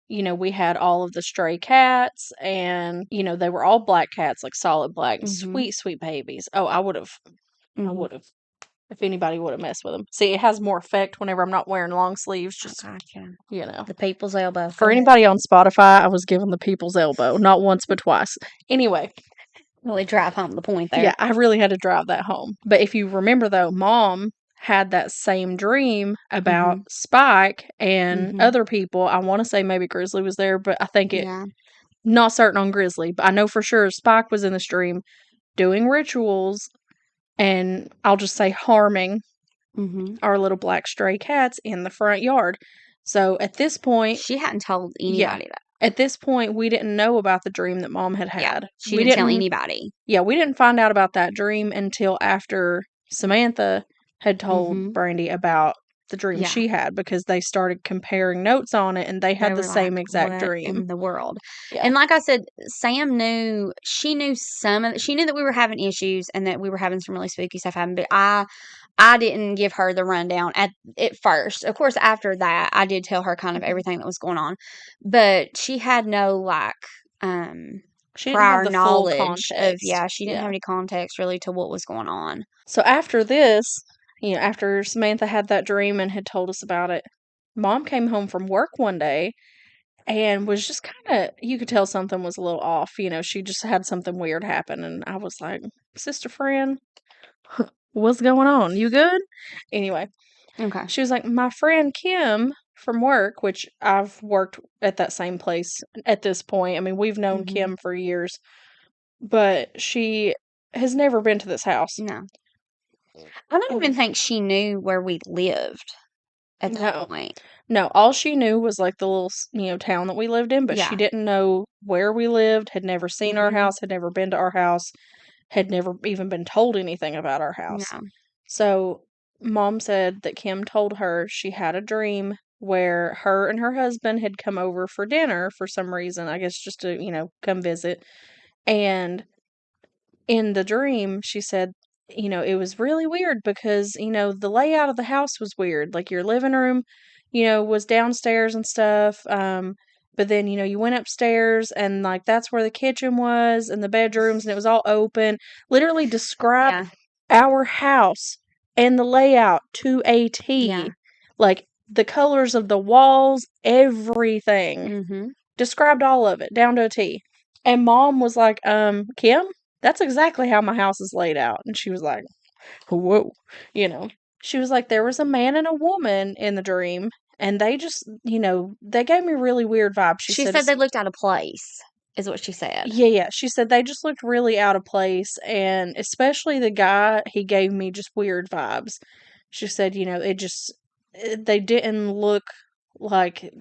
we had all of the stray cats and, they were all black cats, like solid black, sweet, sweet babies. Oh, I would have, if anybody would have messed with them. See, it has more effect whenever I'm not wearing long sleeves, just, The people's elbow. For anybody on Spotify, I was given the people's elbow, not once but twice. Anyway. Really drive home the point there. Yeah, I really had to drive that home. But if you remember, though, Mom had that same dream about Spike and other people. I want to say maybe Grizzly was there, but I think not certain on Grizzly, but I know for sure Spike was in the stream doing rituals and I'll just say harming our little black stray cats in the front yard. So at this point, she hadn't told anybody that. At this point, we didn't know about the dream that Mom had had. Yeah, she didn't tell anybody. Yeah, we didn't find out about that dream until after Samantha had told Brandy about the dream she had because they started comparing notes on it and they had the same exact dream. In the world. Yeah. And like I said, Sam knew, she knew she knew that we were having issues and that we were having some really spooky stuff happen, but I didn't give her the rundown at first. Of course, after that, I did tell her kind of everything that was going on, but she had no she prior knowledge of she didn't have any context really to what was going on. So after this, after Samantha had that dream and had told us about it, Mom came home from work one day and was just kind of, you could tell something was a little off. She just had something weird happen. And I was like, Sister Friend, what's going on? You good? Anyway. Okay. She was like, my friend Kim from work, which I've worked at that same place at this point. I mean, we've known Kim for years, but she has never been to this house. No. I don't even think she knew where we lived at that point. No, all she knew was like the little, town that we lived in, but she didn't know where we lived, had never seen our house, had never been to our house, had never even been told anything about our house. No. So Mom said that Kim told her she had a dream where her and her husband had come over for dinner for some reason, I guess just to, come visit. And in the dream, she said, it was really weird because, the layout of the house was weird. Like your living room, was downstairs and stuff. But then, you went upstairs and like that's where the kitchen was and the bedrooms and it was all open. Literally described our house and the layout to a T. Yeah. Like the colors of the walls, everything. Described all of it down to a T. And Mom was like, Kim, that's exactly how my house is laid out. And she was like, whoa, She was like, there was a man and a woman in the dream, And they just, they gave me really weird vibes. She said they looked out of place, is what she said. Yeah. She said they just looked really out of place, and especially the guy, he gave me just weird vibes. She said, they didn't look like,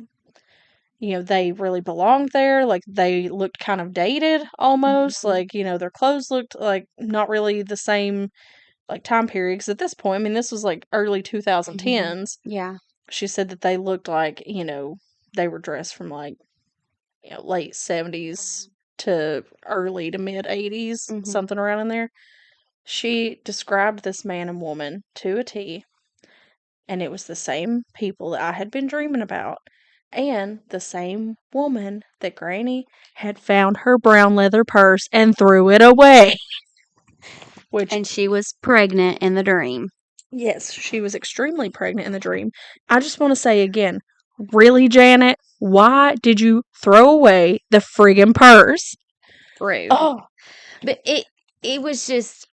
they really belonged there. Like, they looked kind of dated almost. Mhm. Like, their clothes looked like not really the same, like, time period. 'Cause at this point, I mean, this was like early 2010s. Yeah. She said that they looked like, they were dressed from like, late 70s to early to mid 80s, Mhm. something around in there. She described this man and woman to a T, and it was the same people that I had been dreaming about, and the same woman that Granny had found her brown leather purse and threw it away. Which, And she was pregnant in the dream. yes, she was extremely pregnant in the dream. I just want to say again, really, Janet, why did you throw away the friggin' purse? Rude. Oh, But it was just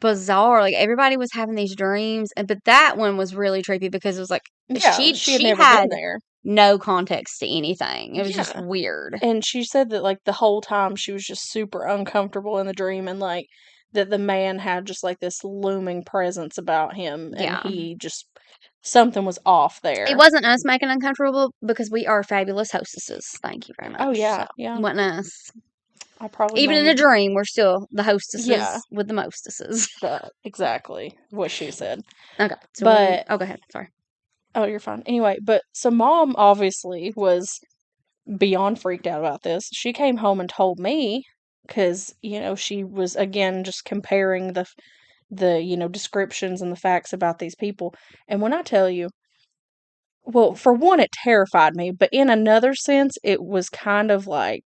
bizarre. Like, everybody was having these dreams, but that one was really creepy because it was like yeah, she had never been there. No context to anything. It was just Yeah. weird. And she said that, like, the whole time she was just super uncomfortable in the dream, and, like, that the man had just, like, this looming presence about him, and Yeah. he just, something was off there. It wasn't us making uncomfortable because we are fabulous hostesses. Thank you very much. Oh, yeah, So, yeah. it wasn't us. I probably Even in made a dream, we're still the hostesses Yeah. with the mostesses. Exactly what she said. Okay. So But go ahead. Sorry. oh, you're fine. Anyway, so Mom obviously was beyond freaked out about this. She came home and told me, because, she was, again, just comparing the descriptions and the facts about these people. And when I tell you, well, for one, it terrified me, but in another sense, it was kind of like,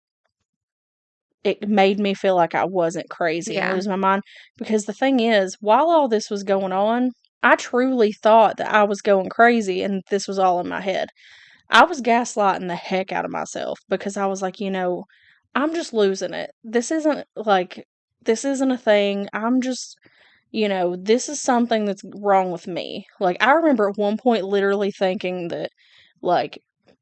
it made me feel like I wasn't crazy and Yeah. lose my mind. Because the thing is, while all this was going on, I truly thought that I was going crazy and this was all in my head. I was gaslighting the heck out of myself because I was like, I'm just losing it. This isn't a thing. I'm just, this is something that's wrong with me. Like, I remember at one point literally thinking that, like,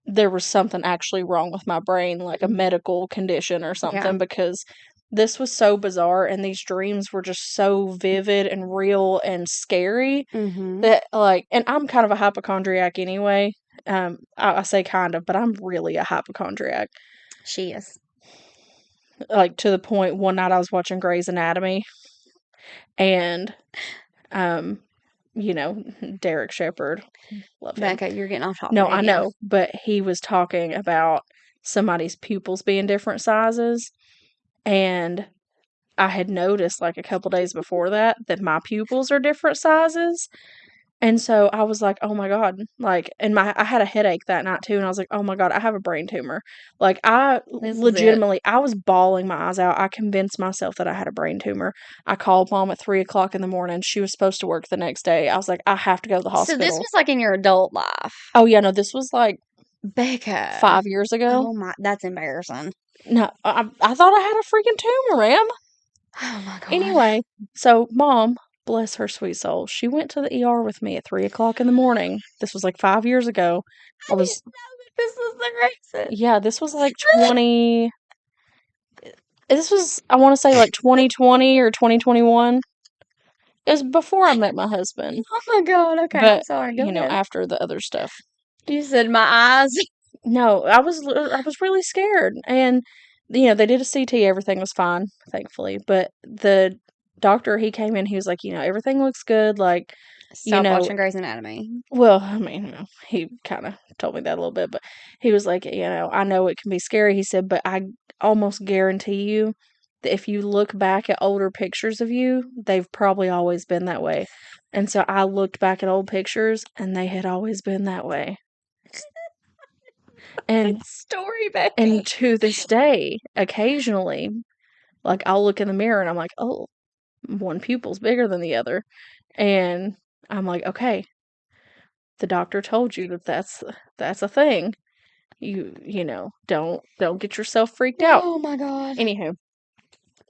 there was something actually wrong with my brain, like a medical condition or something, because this was so bizarre and these dreams were just so vivid and real and scary that, like, and I'm kind of a hypochondriac anyway. I say kind of, but I'm really a hypochondriac. She is. Like, to the point, one night I was watching Grey's Anatomy, and, Derek Shepherd, love him. Becca, you're getting off topic. No, I know, but he was talking about somebody's pupils being different sizes, and I had noticed, like, a couple days before that my pupils are different sizes. And so I was like, "Oh my god," like, and I had a headache that night too, and I was like, "Oh my god, I have a brain tumor." Like, I This is it. legitimately, I was bawling my eyes out. I convinced myself that I had a brain tumor. I called Mom at 3:00 in the morning. She was supposed to work the next day. I was like, "I have to go to the So hospital." this was like in your adult life. Oh yeah, no, this was like Becca. 5 years ago. Oh my, that's embarrassing. No, I thought I had a freaking tumor, ma'am. Oh my god. Anyway, so Mom, bless her sweet soul, she went to the ER with me at 3:00 in the morning. This was like 5 years ago. I didn't know that this was the reason. Yeah, this was like I want to say like 2020 or 2021. It was before I met my husband. Oh my god. Okay, But, I'm sorry. Go ahead. after the other stuff. You said my eyes. No, I was really scared, and they did a CT. Everything was fine, thankfully. But the doctor, he came in. He was like, everything looks good. Like, Stop watching Grey's Anatomy. well, I mean, he kind of told me that a little bit, but he was like, I know it can be scary. He said, but I almost guarantee you that if you look back at older pictures of you, they've probably always been that way. And so I looked back at old pictures, and they had always been that way. And story, Becky. And to this day, occasionally, like, I'll look in the mirror and I'm like, oh, one pupil's bigger than the other. And I'm like, okay, the doctor told you that that's a thing. Don't get yourself freaked out. Oh my god. Anywho.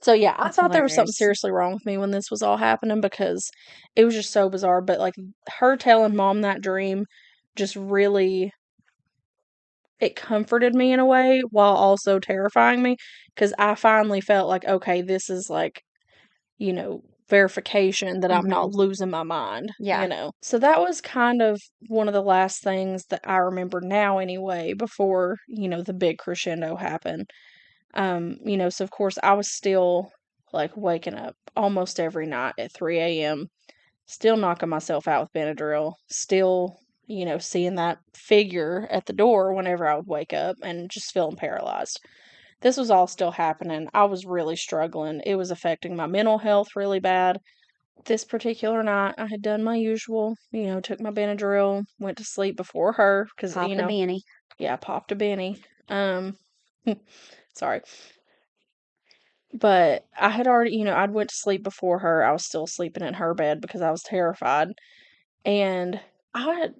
So yeah, I That's thought there was something hilarious. seriously wrong with me when this was all happening because it was just so bizarre. But, like, her telling Mom that dream just really, it comforted me in a way while also terrifying me, because I finally felt like, okay, this is like, verification that I'm not losing my mind, So that was kind of one of the last things that I remember now anyway, before, the big crescendo happened. So of course I was still like waking up almost every night at 3 a.m., still knocking myself out with Benadryl, still, seeing that figure at the door whenever I would wake up and just feeling paralyzed. This was all still happening. I was really struggling. It was affecting my mental health really bad. This particular night, I had done my usual, took my Benadryl, went to sleep before her, because, Popped a Benny. Yeah, popped a Benny. Sorry. But I had already, I'd went to sleep before her. I was still sleeping in her bed because I was terrified. And I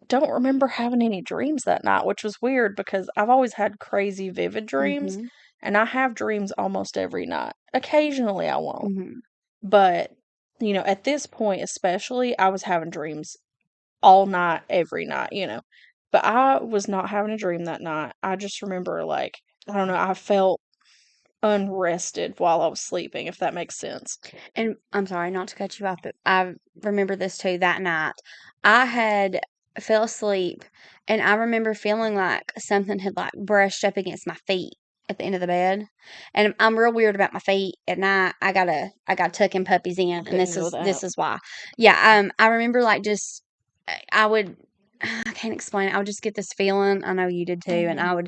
don't remember having any dreams that night, which was weird because I've always had crazy vivid dreams, and I have dreams almost every night. Occasionally I won't. But, at this point especially, I was having dreams all night, every night, But I was not having a dream that night. I just remember, like, I don't know, I felt unrested while I was sleeping, if that makes sense. And I'm sorry not to cut you off, but I remember this too. That night, I had fell asleep, and I remember feeling like something had like brushed up against my feet at the end of the bed. And I'm real weird about my feet at night. I gotta tucking puppies in, and this is why. Yeah. I remember like just I would I can't explain it. I would just get this feeling. I know you did too, and I would,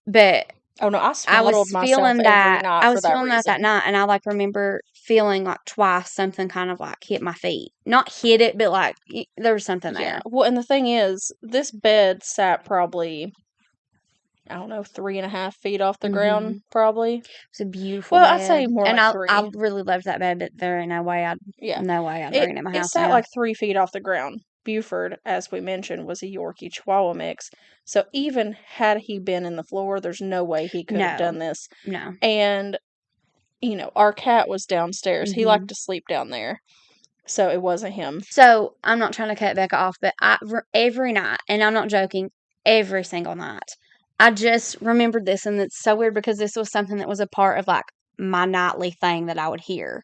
but. Oh no, I was swaddled myself feeling every that night I for was that feeling that reason. night, and I like remember feeling like twice something kind of like hit my feet. Not hit it, but like there was something there. Well, and the thing is, this bed sat probably, I don't know, 3.5 feet off the ground, probably. It's a beautiful Well, bed. I'd say more and like 3. I really loved that bed, but there ain't no way I'd bring it in my house. It sat now. like 3 feet off the ground. Buford, as we mentioned, was a Yorkie Chihuahua mix. So even had he been in the floor, there's no way he could have done this. No. And, our cat was downstairs. He liked to sleep down there. So it wasn't him. So I'm not trying to cut Becca off, but every night, and I'm not joking, every single night, I just remembered this, and it's so weird because this was something that was a part of like my nightly thing that I would hear.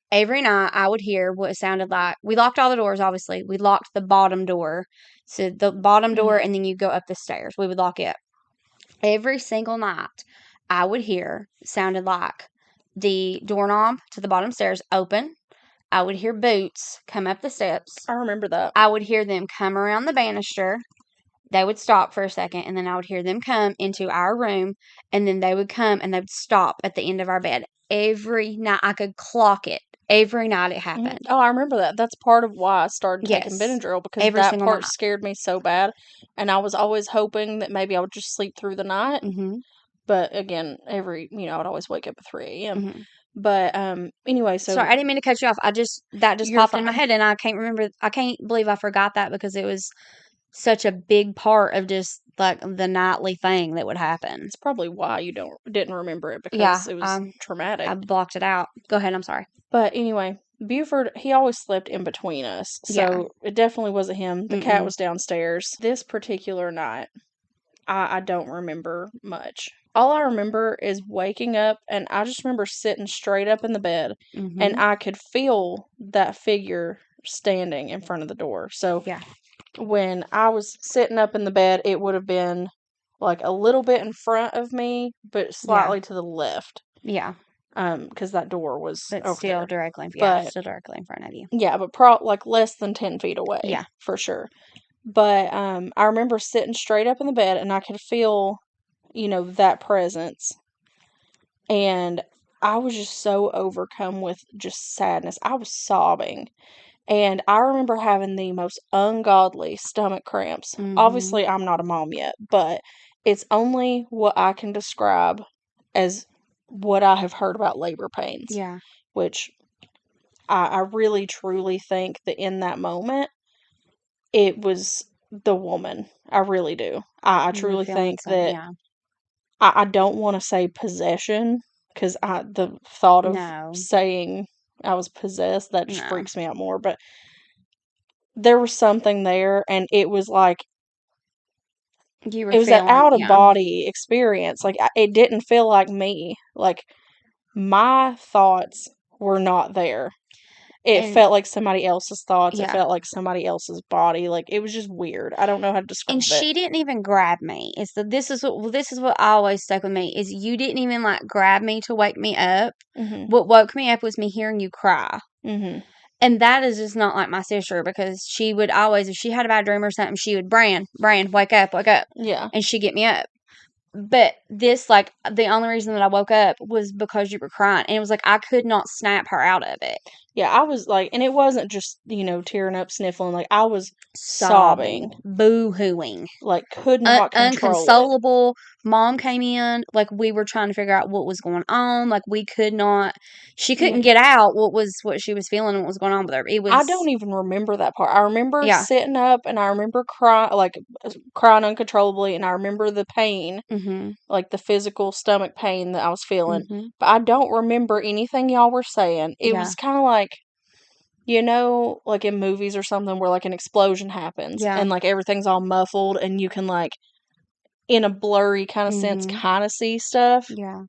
Every night I would hear what it sounded like. We locked all the doors, obviously. We locked the bottom door. So the bottom door, and then you go up the stairs. We would lock it. Every single night I would hear sounded like the doorknob to the bottom stairs open. I would hear boots come up the steps. I remember that. I would hear them come around the banister. They would stop for a second, and then I would hear them come into our room, and then they would come and they would stop at the end of our bed. Every night, I could clock it. Every night it happened. Oh, I remember that. That's part of why I started taking Benadryl, because that part scared me so bad, and I was always hoping that maybe I would just sleep through the night. But again, I would always wake up at 3 a.m. But anyway, so sorry, I didn't mean to cut you off. That just popped in my head, and I can't remember. I can't believe I forgot that because it was such a big part of just like the nightly thing that would happen. It's probably why you didn't remember it, because it was traumatic. I blocked it out. Go ahead. I'm sorry. But anyway, Buford, he always slept in between us, so it definitely wasn't him. The cat was downstairs. This particular night, I don't remember much. All I remember is waking up, and I just remember sitting straight up in the bed, and I could feel that figure standing in front of the door. So when I was sitting up in the bed, it would have been like a little bit in front of me, but slightly to the left. Yeah. Because that door was over still there. directly, still directly in front of you. Yeah, but like less than 10 feet away. Yeah, for sure. But I remember sitting straight up in the bed, and I could feel, that presence. And I was just so overcome with just sadness. I was sobbing. And I remember having the most ungodly stomach cramps. Obviously, I'm not a mom yet, but it's only what I can describe as what I have heard about labor pains. Yeah. Which I really, truly think that in that moment, it was the woman. I really do. I truly think that I don't want to say possession, because the thought of saying I was possessed, that just freaks me out more. But there was something there, and it was like, You were it was an feeling, out of yeah. body experience. Like, it didn't feel like me. Like, my thoughts were not there. It And felt like somebody else's thoughts. It yeah. felt like somebody else's body. Like, it was just weird. I don't know how to describe And it. she didn't even grab me. This is what always stuck with me is you didn't even like grab me to wake me up. Mm-hmm. What woke me up was me hearing you cry. Mm-hmm. And that is just not like my sister because she would always, if she had a bad dream or something, she would, Bran, wake up. Yeah. And she'd get me up. But this, like, the only reason that I woke up was because you were crying. And it was like, I could not snap her out of it. Yeah, I was like, and it wasn't just, tearing up, sniffling. Like, I was Sobbing, sobbing. boo-hooing. Like, could not control it. Unconsolable. Mom came in, like, we were trying to figure out what was going on. Like, we could not, she couldn't get out what she was feeling and what was going on with her. It was, I don't even remember that part. I remember yeah. sitting up, and I remember crying uncontrollably, and I remember the pain, Mm-hmm. like the physical stomach pain that I was feeling. Mm-hmm. But I don't remember anything y'all were saying. It Yeah. was kind of like, like in movies or something where like an explosion happens, Yeah. and like everything's all muffled, and you can like, in a blurry kind of sense, Mm-hmm. kind of see stuff, Yeah.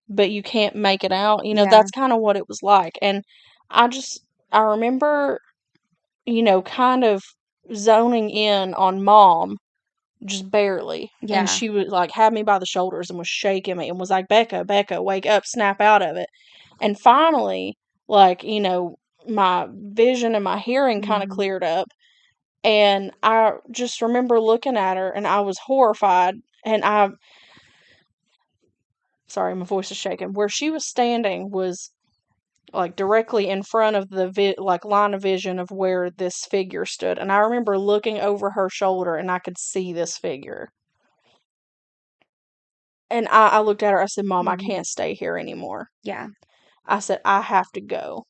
but you can't make it out. Yeah. That's kind of what it was like. And I remember, kind of zoning in on Mom, just barely. Yeah. And she would like have me by the shoulders and was shaking me and was like, Becca, wake up, snap out of it. And finally, like, my vision and my hearing kind of Mm-hmm. cleared up. And I just remember looking at her, and I was horrified. And sorry, my voice is shaking. Where she was standing was like directly in front of the line of vision of where this figure stood. And I remember looking over her shoulder, and I could see this figure. And I looked at her, I said, Mom, I Mm-hmm. can't stay here anymore. Yeah. I said, I have to go.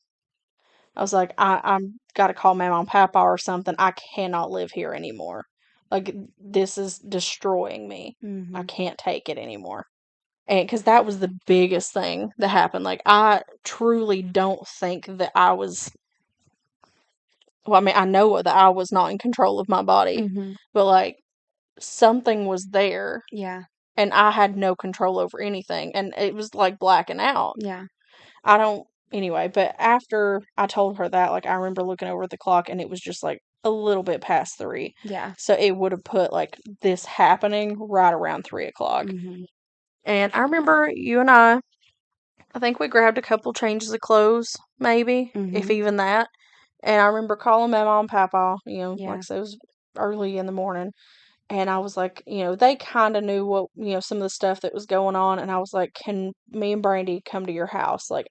I was like, I'm got to call Mama and Papa or something. I cannot live here anymore. Like, this is destroying me. Mm-hmm. I can't take it anymore. And because that was the biggest thing that happened. Like, I truly don't think that I was, well, I mean, I know that I was not in control of my body, Mm-hmm. but like, something was there, Yeah. and I had no control over anything. And it was like blacking out. Yeah. Anyway, but after I told her that, like, I remember looking over at the clock, and it was just like a little bit past 3. Yeah. So it would have put like this happening right around 3 o'clock. Mm-hmm. And I remember you and I think we grabbed a couple changes of clothes, maybe, if Mm-hmm. even that. And I remember calling my mom and papa, Yeah. like I said, it was early in the morning. And I was like, they kind of knew what, some of the stuff that was going on. And I was like, can me and Brandy come to your house? Like,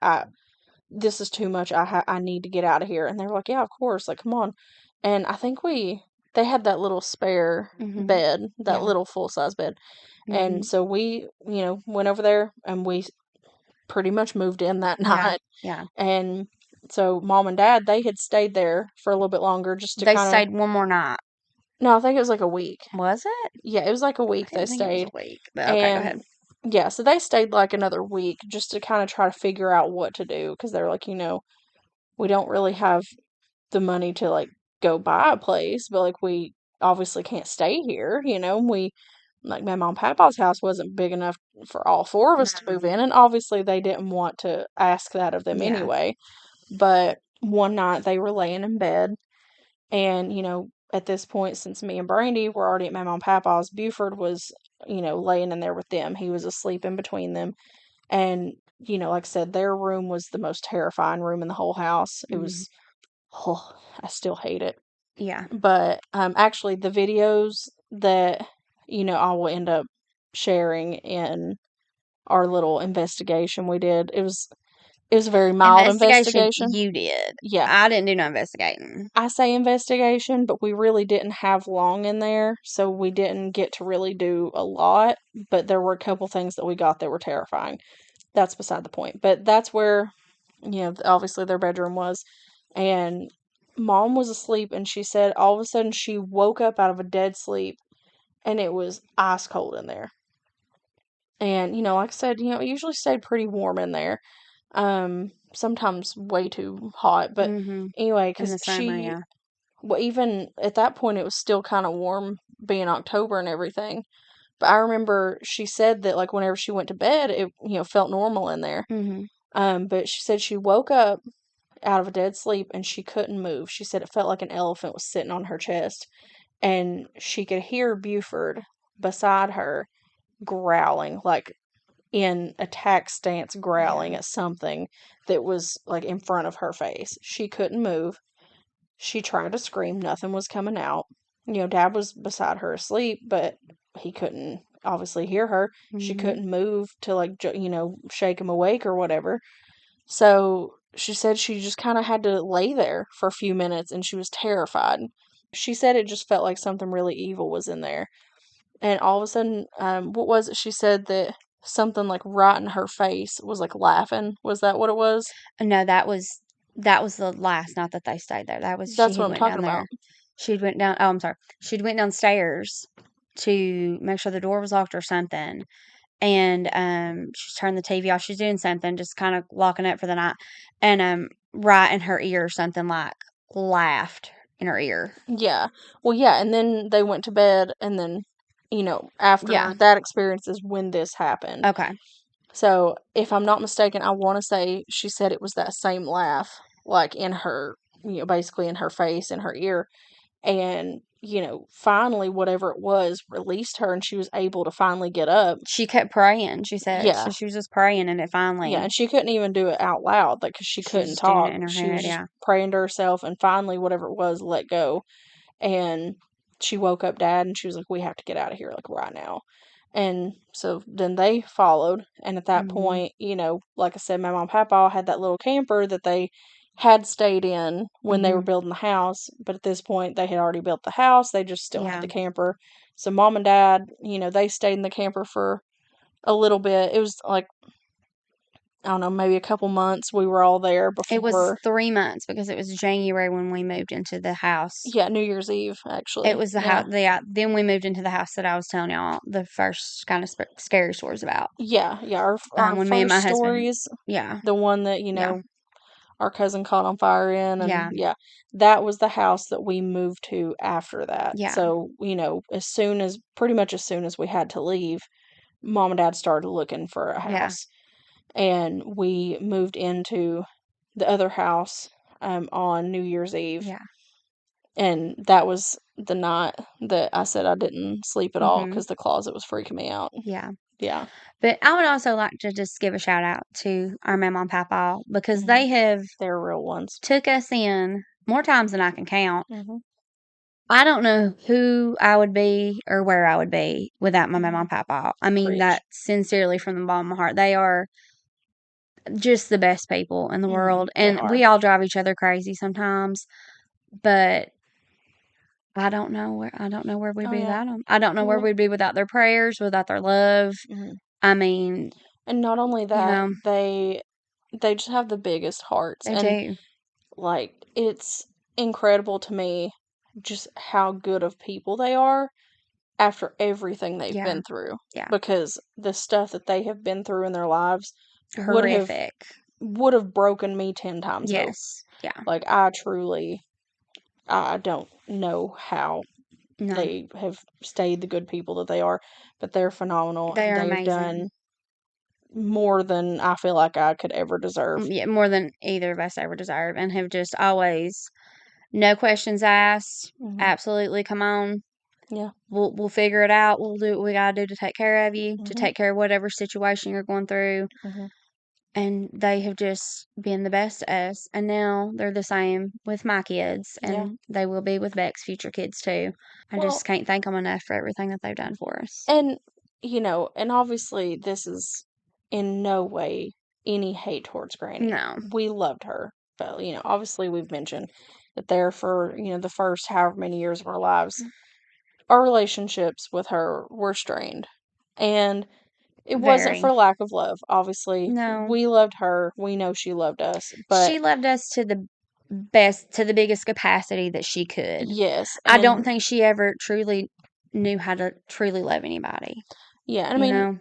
this is too much. I need to get out of here. And they were like, yeah, of course. Like, come on. And I think they had that little spare Mm-hmm. bed, that Yeah. little full-size bed. Mm-hmm. And so we, went over there, and we pretty much moved in that night. Yeah. And so Mom and Dad, they had stayed there for a little bit longer just to They kind of. stayed one more night. No, I think it was like a week. Was it? Yeah, it was like a I week they didn't think it was stayed. a week. But okay, go ahead. And yeah, so they stayed like another week just to kind of try to figure out what to do, because they're like, we don't really have the money to like go buy a place, but like we obviously can't stay here, we like my mom and papa's house wasn't big enough for all 4 of us to move in, and obviously they didn't want to ask that of them Yeah. anyway. But one night they were laying in bed, and at this point, since me and Brandy were already at my mom and papa's, Buford was laying in there with them. He was asleep in between them. And like I said, their room was the most terrifying room in the whole house. It was, oh, I still hate it. Yeah. But actually, the videos that I will end up sharing in our little investigation we did, it was a very mild investigation. You did. Yeah, I didn't do no investigating. I say investigation, but we really didn't have long in there, so we didn't get to really do a lot. But there were a couple things that we got that were terrifying. That's beside the point. But that's where, obviously their bedroom was. And Mom was asleep, and she said all of a sudden she woke up out of a dead sleep, and it was ice cold in there. And, like I said, it usually stayed pretty warm in there. Sometimes way too hot. But anyway, In because the summer, yeah. well, even at that point, it was still kind of warm being October and everything. But I remember she said that, like, whenever she went to bed, it, felt normal in there. But she said she woke up out of a dead sleep and she couldn't move. She said it felt like an elephant was sitting on her chest. And she could hear Buford beside her growling, like in attack stance, growling at something that was like in front of her face. She couldn't move. She tried to scream, nothing was coming out. Dad was beside her asleep, but he couldn't obviously hear her. She couldn't move to, like, shake him awake or whatever. So she said she just kind of had to lay there for a few minutes and she was terrified. She said it just felt like something really evil was in there. And all of a sudden, what was it? She said that something like right in her face was like laughing. Was that what it was? No, that was the last night that they stayed there. That was That's she what had I'm went talking down there. about. She went down. Oh, I'm sorry. She'd went downstairs to make sure the door was locked or something, and she turned the TV off. She's doing something, just kind of locking up for the night, and right in her ear, something like laughed in her ear. Yeah. Well, yeah, and then they went to bed, and then, after Yeah. that experience is when this happened. Okay. So, if I'm not mistaken, I want to say she said it was that same laugh, like in her, basically in her face, in her ear. And, finally, whatever it was released her, and she was able to finally get up. She kept praying. She said Yeah. she was just praying, and it finally. Yeah, and she couldn't even do it out loud, like, 'cause she She was couldn't just doing talk. it in her She was head. just Yeah. praying to herself, and finally, whatever it was, let go. And she woke up Dad, and she was like, "We have to get out of here, like, right now." And so then they followed, and at that point, like I said, my mom and Papa had that little camper that they had stayed in when they were building the house, but at this point, they had already built the house, they just still had Yeah. the camper. So Mom and Dad, they stayed in the camper for a little bit. It was like, I don't know, maybe a couple months we were all there It was before. 3 months because it was January when we moved into the house. Yeah, New Year's Eve, It actually. was the Yeah. house. Then we moved into the house that I was telling y'all the first kind of scary stories about. Yeah, our When me and my first husband. stories, Yeah. the one that, Yeah. our cousin caught on fire in, and Yeah. yeah, that was the house that we moved to after that. Yeah. So, pretty much as soon as we had to leave, Mom and Dad started looking for a Yeah. house. And we moved into the other house on New Year's Eve. Yeah. And that was the night that I said I didn't sleep at all Mhm. because the closet was freaking me out. Yeah. Yeah. But I would also like to just give a shout out to our mama and papa because Mhm. they have They're real ones. took us in more times than I can count. Mm-hmm. I don't know who I would be or where I would be without my mama and papa. I mean Preach. that sincerely from the bottom of my heart. They are just the best people in the world. They And are. we all drive each other crazy sometimes, but I don't know where we'd Oh, be yeah. without them. I don't know where Well, we'd be without their prayers, without their love. mhm. I mean, And not only you that, know, they just have the biggest hearts. they And do. like, it's incredible to me just how good of people they are after everything they've Yeah. been through. Yeah. Because the stuff that they have been through in their lives Horrific. would have broken me 10 times over. Yes. Yeah. Like, I don't know how No. they have stayed the good people that they are, but they're phenomenal. They are They've amazing. done more than I feel like I could ever deserve. Yeah, more than either of us ever deserve, and have just always no questions asked. Mhm. Absolutely, come on. Yeah. We'll figure it out. We'll do what we gotta do to take care of you, to Mhm. take care of whatever situation you're going through. Mhm. And they have just been the best to us. And now they're the same with my kids, Yeah. and they will be with Beck's future kids too. I Well, just can't thank them enough for everything that they've done for us. and and obviously this is in no way any hate towards Granny. No. We loved her, but obviously we've mentioned that there for the first however many years of our lives, our relationships with her were strained, and it wasn't Very. for lack of love. Obviously, No. we loved her. We know she loved us, but She loved us to the best, to the biggest capacity that she could. yes, I don't and think she ever truly knew how to truly love anybody. yeah, and I You mean, know?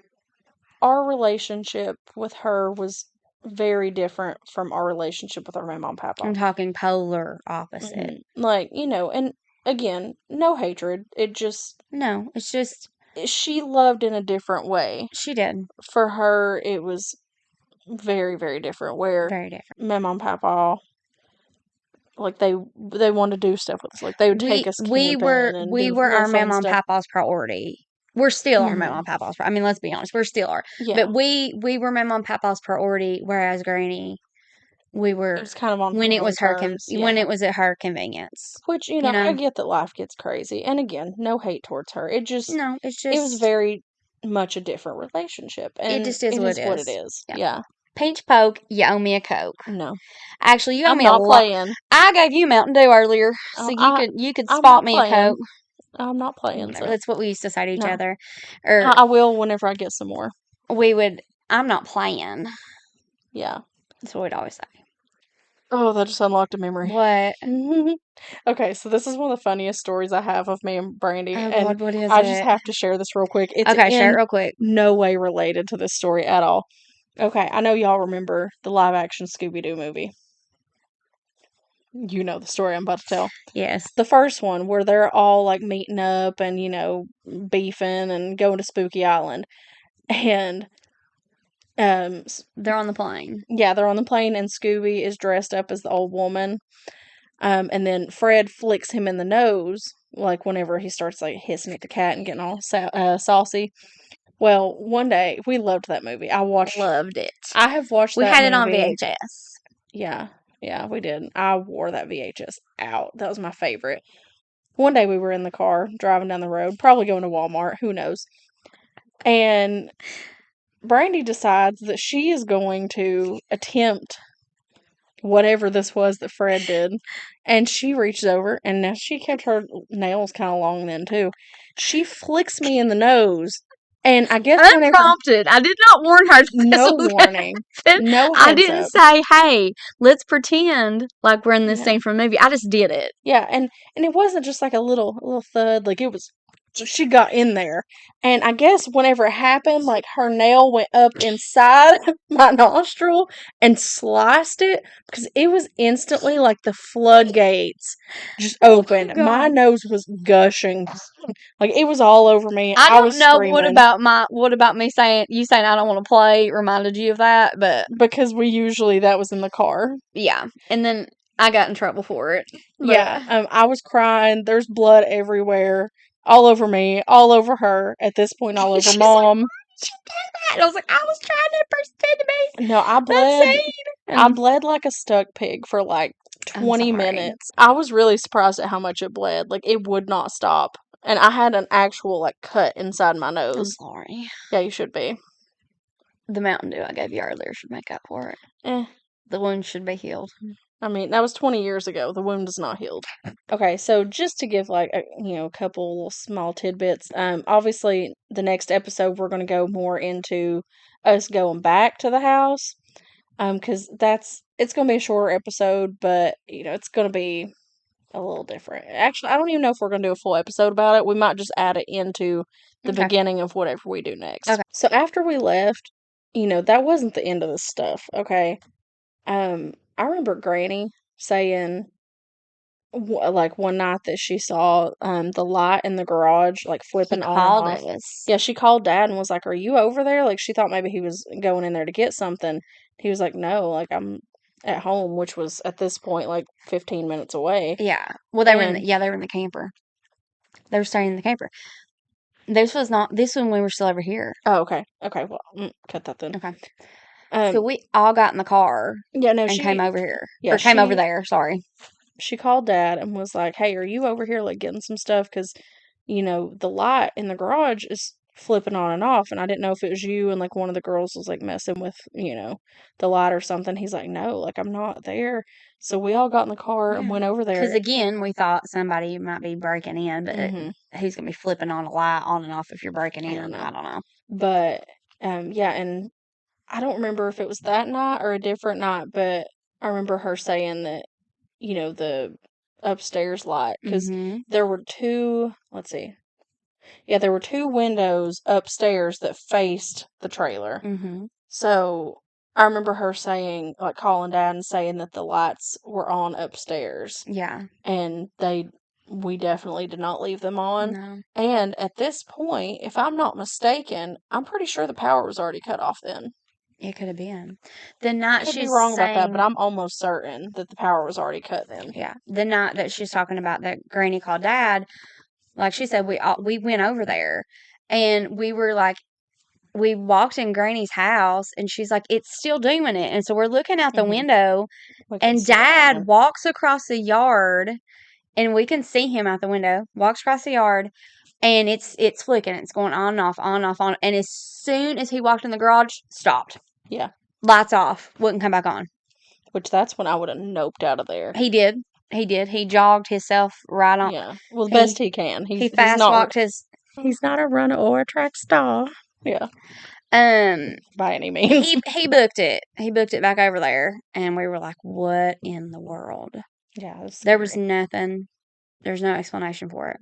our relationship with her was very different from our relationship with our mom and papa. I'm talking polar opposite. Like, and again, no hatred. No, it's just she loved in a different way. she did. For her, it was very, very different. Where Very different. my mom and papa, like they wanted to do stuff with us. Like they would take us camping. We were our mom and papa's priority. We're still our mom and papa's. I mean, let's be honest, we're still are. Yeah. But we were mom and papa's priority, whereas Granny, we were. It was kind of on when it was her when it was at her convenience. Which I get that life gets crazy, and again, no hate towards her. It just it was very much a different relationship, and it just is what it is. Yeah. Peach Poke, you owe me a Coke. No, actually, you owe me not playing. I gave you Mountain Dew earlier, so you could spot me a Coke. I'm not playing. Whatever. That's what we used to say to each other. Or I will whenever I get some more. We would. I'm not playing. Yeah, that's what we'd always say. Oh, that just unlocked a memory. What? Okay, so this is one of the funniest stories I have of me and Brandy. Oh, and God, what is I it? just have to share this real quick. It's share it real quick. No way related to this story at all. Okay, I know y'all remember the live action Scooby-Doo movie. You know the story I'm about to tell. Yes. The first one where they're all like meeting up and, beefing and going to Spooky Island. And they're on the plane. Yeah, they're on the plane, and Scooby is dressed up as the old woman. And then Fred flicks him in the nose, like whenever he starts like hissing at the cat and getting all saucy. Well, one day we loved that movie. Loved it. I have watched. We that had movie. it on VHS. Yeah, we did. I wore that VHS out. That was my favorite. One day we were in the car driving down the road, probably going to Walmart. Who knows? And Brandy decides that she is going to attempt whatever this was that Fred did. And she reaches over, and now she kept her nails kind of long then, too. She flicks me in the nose. And I guess unprompted. I did not warn her. No warning. No heads I didn't say, hey, let's pretend like we're in this scene from a movie. I just did it. Yeah, and it wasn't just like a little thud. Like it was, she got in there. And I guess whenever it happened, like her nail went up inside my nostril and sliced it, because it was instantly like the floodgates just opened. My nose was gushing. Like it was all over me. I don't know screaming. what about me saying I don't want to play reminded you of that, but because that was in the car. Yeah. And then I got in trouble for it. Yeah. I was crying. There's blood everywhere. All over me, all over her. At this point, all over Mom. She did that. And I was like, I was trying to pretend to be. No, I bled. I bled like a stuck pig for like 20 minutes. I was really surprised at how much it bled. Like it would not stop. And I had an actual like cut inside my nose. I'm sorry. Yeah, you should be. The Mountain Dew I gave you earlier should make up for it. The wound should be healed. I mean, that was 20 years ago. The wound is not healed. Okay, so just to give like a couple little small tidbits. Obviously the next episode we're going to go more into us going back to the house. Because it's going to be a shorter episode, but it's going to be a little different. Actually, I don't even know if we're going to do a full episode about it. We might just add it into the beginning of whatever we do next. Okay. So after we left, that wasn't the end of the stuff. Okay. I remember Granny saying, like one night that she saw the light in the garage like flipping on and off. Yeah, she called Dad and was like, "Are you over there?" Like she thought maybe he was going in there to get something. He was like, "No, like I'm at home," which was at this point like 15 minutes away. Yeah. Well, they were in the camper. They were staying in the camper. This one we were still over here. Oh, okay. Okay, well, cut that then. Okay. So we all got in the car. Yeah, no, and came over here. Yeah, came over there. Sorry. She called Dad and was like, "Hey, are you over here like getting some stuff? Because, the light in the garage is flipping on and off, and I didn't know if it was you and like one of the girls was like messing with, the light or something." He's like, "No, like I'm not there." So we all got in the car and went over there. Because again, we thought somebody might be breaking in, but who's gonna be flipping on a light on and off if you're breaking in? I don't know. But yeah, and I don't remember if it was that night or a different night, but I remember her saying that, the upstairs light, because there were two, let's see. Yeah, there were two windows upstairs that faced the trailer. So I remember her saying, like, calling Dad and saying that the lights were on upstairs. Yeah. And we definitely did not leave them on. No. And at this point, if I'm not mistaken, I'm pretty sure the power was already cut off then. It could have been. The night Could be she's wrong about that, saying, but I'm almost certain that the power was already cut then. yeah, the night that she's talking about that Granny called Dad, like she said, we went over there, and we were like, we walked in Granny's house, and she's like, it's still doing it, and so we're looking out the Mhm. window, We can and see it Dad happening. walks across the yard, and we can see him out the window, walks across the yard, and it's flicking, it's going on and off, on and off, on, and as soon as he walked in the garage, stopped. Yeah. Lights off, wouldn't come back on. Which that's when I would have noped out of there. He did. He jogged himself right on. Yeah. Well, the best he can. He He's fast not walked his. he's not a runner or a track star. Yeah. By any means. He booked it. He booked it back over there, and we were like, "What in the world?" Yeah, There was nothing. There's no explanation for it.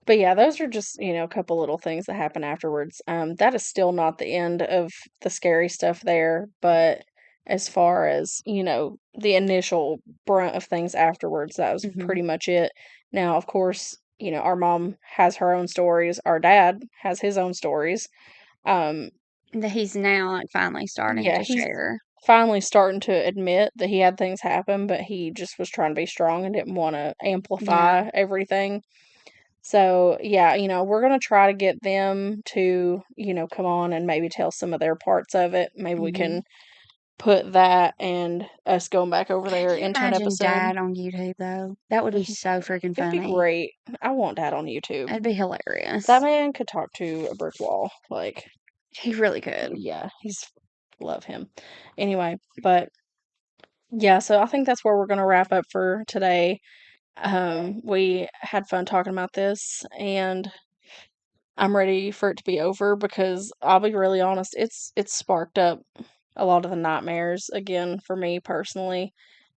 But yeah, those are just, a couple little things that happen afterwards. That is still not the end of the scary stuff there, but as far as, the initial brunt of things afterwards, that was Mhm. pretty much it. Now, of course, our mom has her own stories, our dad has his own stories. That he's now like finally starting Yeah, to he's share. finally starting to admit that he had things happen, but he just was trying to be strong and didn't want to amplify everything. So, yeah, we're going to try to get them to, come on and maybe tell some of their parts of it. Maybe we can put that and us going back over there Could you into an imagine episode. Dad on YouTube though? That would be so freaking It'd be funny. great. I want Dad on YouTube. That'd be hilarious. That man could talk to a brick wall. Like, He really could. yeah, love him. Anyway, but yeah, so I think that's where we're going to wrap up for today. We had fun talking about this, and I'm ready for it to be over because I'll be really honest, it's sparked up a lot of the nightmares again for me personally,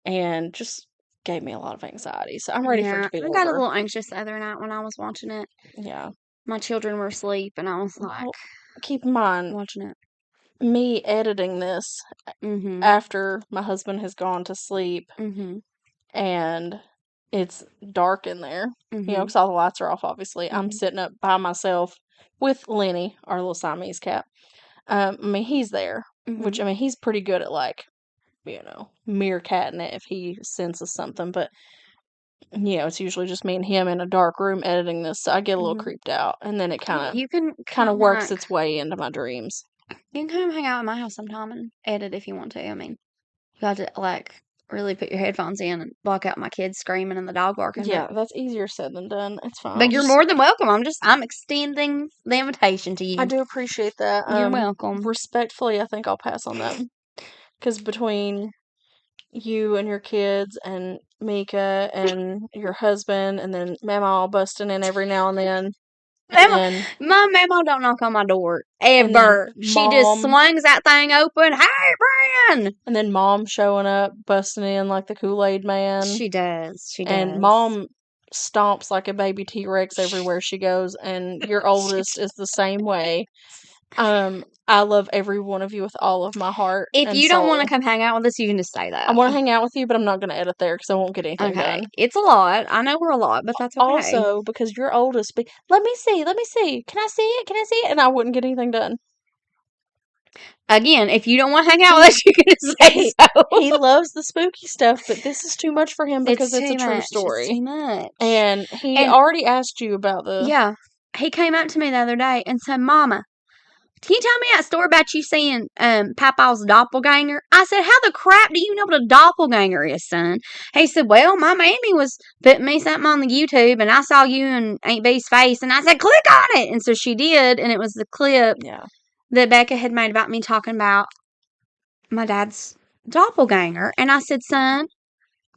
and just gave me a lot of anxiety. So I'm ready for it to be over. I got a little anxious the other night when I was watching it. Yeah. My children were asleep, and I was like, keep in mind, watching it. Me editing this after my husband has gone to sleep, and it's dark in there, because all the lights are off, obviously. I'm sitting up by myself with Lenny, our little Siamese cat. He's there, which, he's pretty good at, like, meerkatting it if he senses something, but, it's usually just me and him in a dark room editing this, so I get a little creeped out, and then it kind of works its way into my dreams. You can come hang out at my house sometime and edit if you want to. I mean, you got to, like, really put your headphones in and block out my kids screaming and the dog barking. Yeah, that's easier said than done. It's fine. But you're more than welcome. I'm extending the invitation to you. I do appreciate that. You're welcome. Respectfully, I think I'll pass on that. Because between you and your kids and Mika and your husband and then Mama busting in every now and then. My mama don't knock on my door ever. She just swings that thing open. Hey, Brian! And then Mom showing up, busting in like the Kool-Aid man. She does. And Mom stomps like a baby T-Rex everywhere she goes. And your oldest is the same way. I love every one of you with all of my heart. If you don't want to come hang out with us, you can just say that. I want to hang out with you, but I'm not going to edit there because I won't get anything done. It's a lot. I know we're a lot, but that's okay. Also, because your oldest let me see. Can I see it? And I wouldn't get anything done. Again, if you don't want to hang out with us, you can just say so. He loves the spooky stuff, but this is too much for him because it's a true story. It's too much. And he already asked you about the... Yeah. He came up to me the other day and said, Mama, can you tell me that story about you seeing Papa's doppelganger? I said, how the crap do you know what a doppelganger is, son? He said, well, my mammy was putting me something on the YouTube, and I saw you and Aunt B's face, and I said, click on it! And so she did, and it was the clip that Becca had made about me talking about my dad's doppelganger. And I said, son,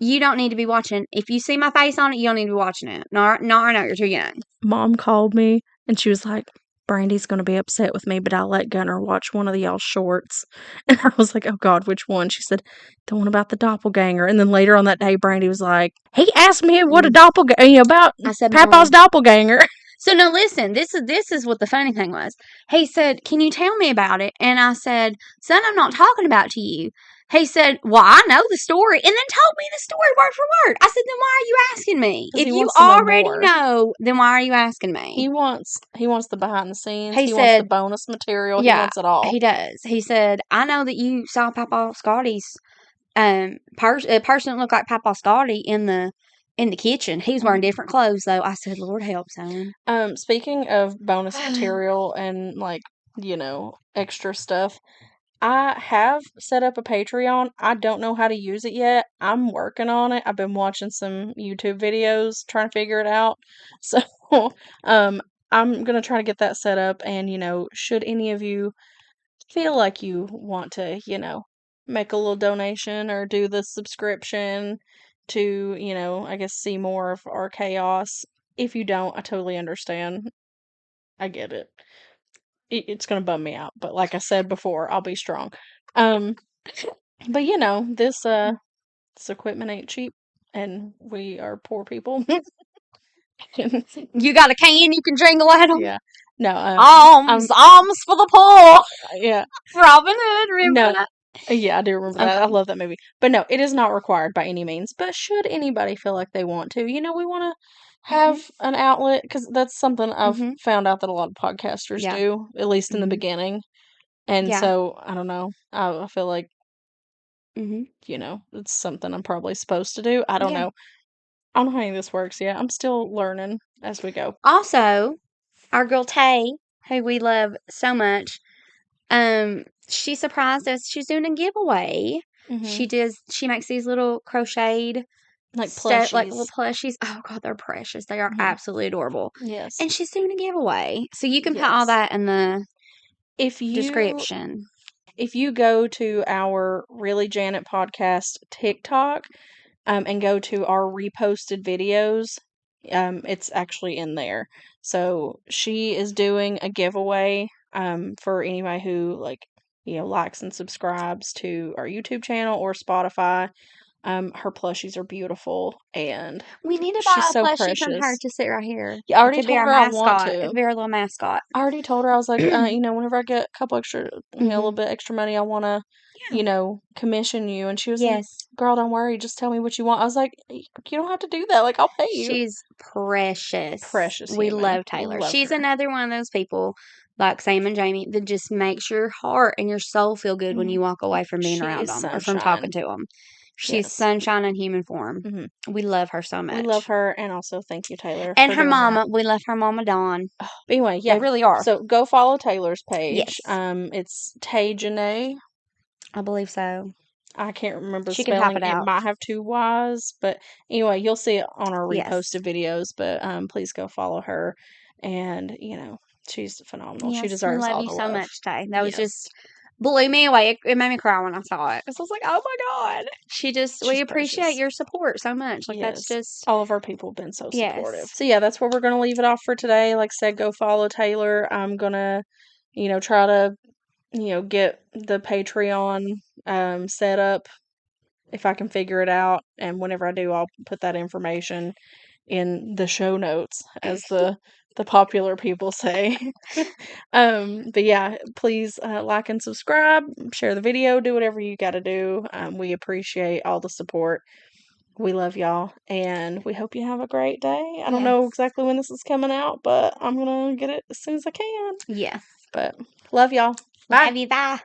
you don't need to be watching. If you see my face on it, you don't need to be watching it. No, right now, you're too young. Mom called me, and she was like, Brandy's going to be upset with me, but I'll let Gunnar watch one of y'all's shorts. And I was like, oh God, which one? She said, the one about the doppelganger. And then later on that day, Brandy was like, he asked me what a doppelganger, about I said, Papa's doppelganger. So now listen, this is what the funny thing was. He said, "Can you tell me about it?" And I said, "Son, I'm not talking about to you." He said, "Well, I know the story," and then told me the story word for word. I said, "Then why are you asking me? 'Cause If he you wants to know already more. know, then why are you asking me?" He wants the behind the scenes. He He wants the said, bonus material. He "Yeah, wants it all. he does." He said, "I know that you saw Papa Scotty's a person that looked like Papa Scotty in the kitchen. He was wearing different clothes though." I said, "Lord help, son." Speaking of bonus material and extra stuff, I have set up a Patreon. I don't know how to use it yet. I'm working on it. I've been watching some YouTube videos trying to figure it out. So, I'm gonna try to get that set up. And should any of you feel like you want to, make a little donation or do the subscription to, I guess see more of our chaos. If you don't, I totally understand. I get it. It's gonna bum me out, but like I said before, I'll be strong. But this equipment ain't cheap, and we are poor people. You got a can you can jingle at them? Yeah. No. Alms for the poor. Yeah. Robin Hood, remember No. that? Yeah, I do remember that. I Okay. love that movie. But no, it is not required by any means. But should anybody feel like they want to, we want to have an outlet because that's something I've found out that a lot of podcasters Yeah. do, at least in the beginning. And Yeah. so I don't know. I feel like Mm-hmm. it's something I'm probably supposed to do. I don't Yeah. know. I don't know how any of this works yet. I'm still learning as we go. Also, our girl Tay, who we love so much, she surprised us. She's doing a giveaway. Mm-hmm. She makes these little crocheted Like stuff, like little plushies. plushies. Oh God, they're precious. They are Mhm. absolutely adorable. Yes. And she's doing a giveaway. So you can put all Yes. that in the If you description. go to our Really Janet podcast TikTok, and go to our reposted videos, it's actually in there. So she is doing a giveaway, for anybody who likes and subscribes to our YouTube channel or Spotify. Her plushies are beautiful, and We need to she's buy a so plushie from her precious. to sit right here. Yeah, I It already could be told our her I want mascot. It to. could be our little mascot. I already told her, I was like, whenever I get a couple extra, a little Mhm. bit extra money, I want to, Yeah. commission you. And she was like, Yes. girl, don't worry. Just tell me what you want. I was like, you don't have to do that. Like, I'll pay you. She's precious. Precious We human. love Taylor. Love She's her. another one of those people, like Sam and Jamie, that just makes your heart and your soul feel good when you walk away from being She around is them or from sunshine. talking to them. She's Yes. sunshine in human form. Mhm. We love her so much. We love her, and also thank you, Taylor, And for her doing mama. that. We love her mama, Dawn. But anyway, yeah. They really are. So go follow Taylor's page. Yes. It's Tay Janae. I believe so. I can't remember the She can type spelling. it It out. might have two Y's, but anyway, you'll see it on our Yes. reposted videos. But please go follow her, and she's phenomenal. She Yes, we deserves love all you the so love. much, Tay. That was Yes. just blew me away. It made me cry when I saw it. 'Cause I was like, oh my God. She's We appreciate precious. your support so much. Like, that's Yes. just, All of our people have been so supportive. yes. So yeah, that's where we're gonna leave it off for today. Like I said, go follow Taylor. I'm gonna, try to, get the Patreon set up if I can figure it out. And whenever I do, I'll put that information in the show notes, as the popular people say. But yeah, please like and subscribe, share the video, do whatever you got to do. We appreciate all the support. We love y'all, and we hope you have a great day. I don't know exactly when this is coming out, but I'm gonna get it as soon as I can. Yeah. But love y'all. Bye. Love you. Bye.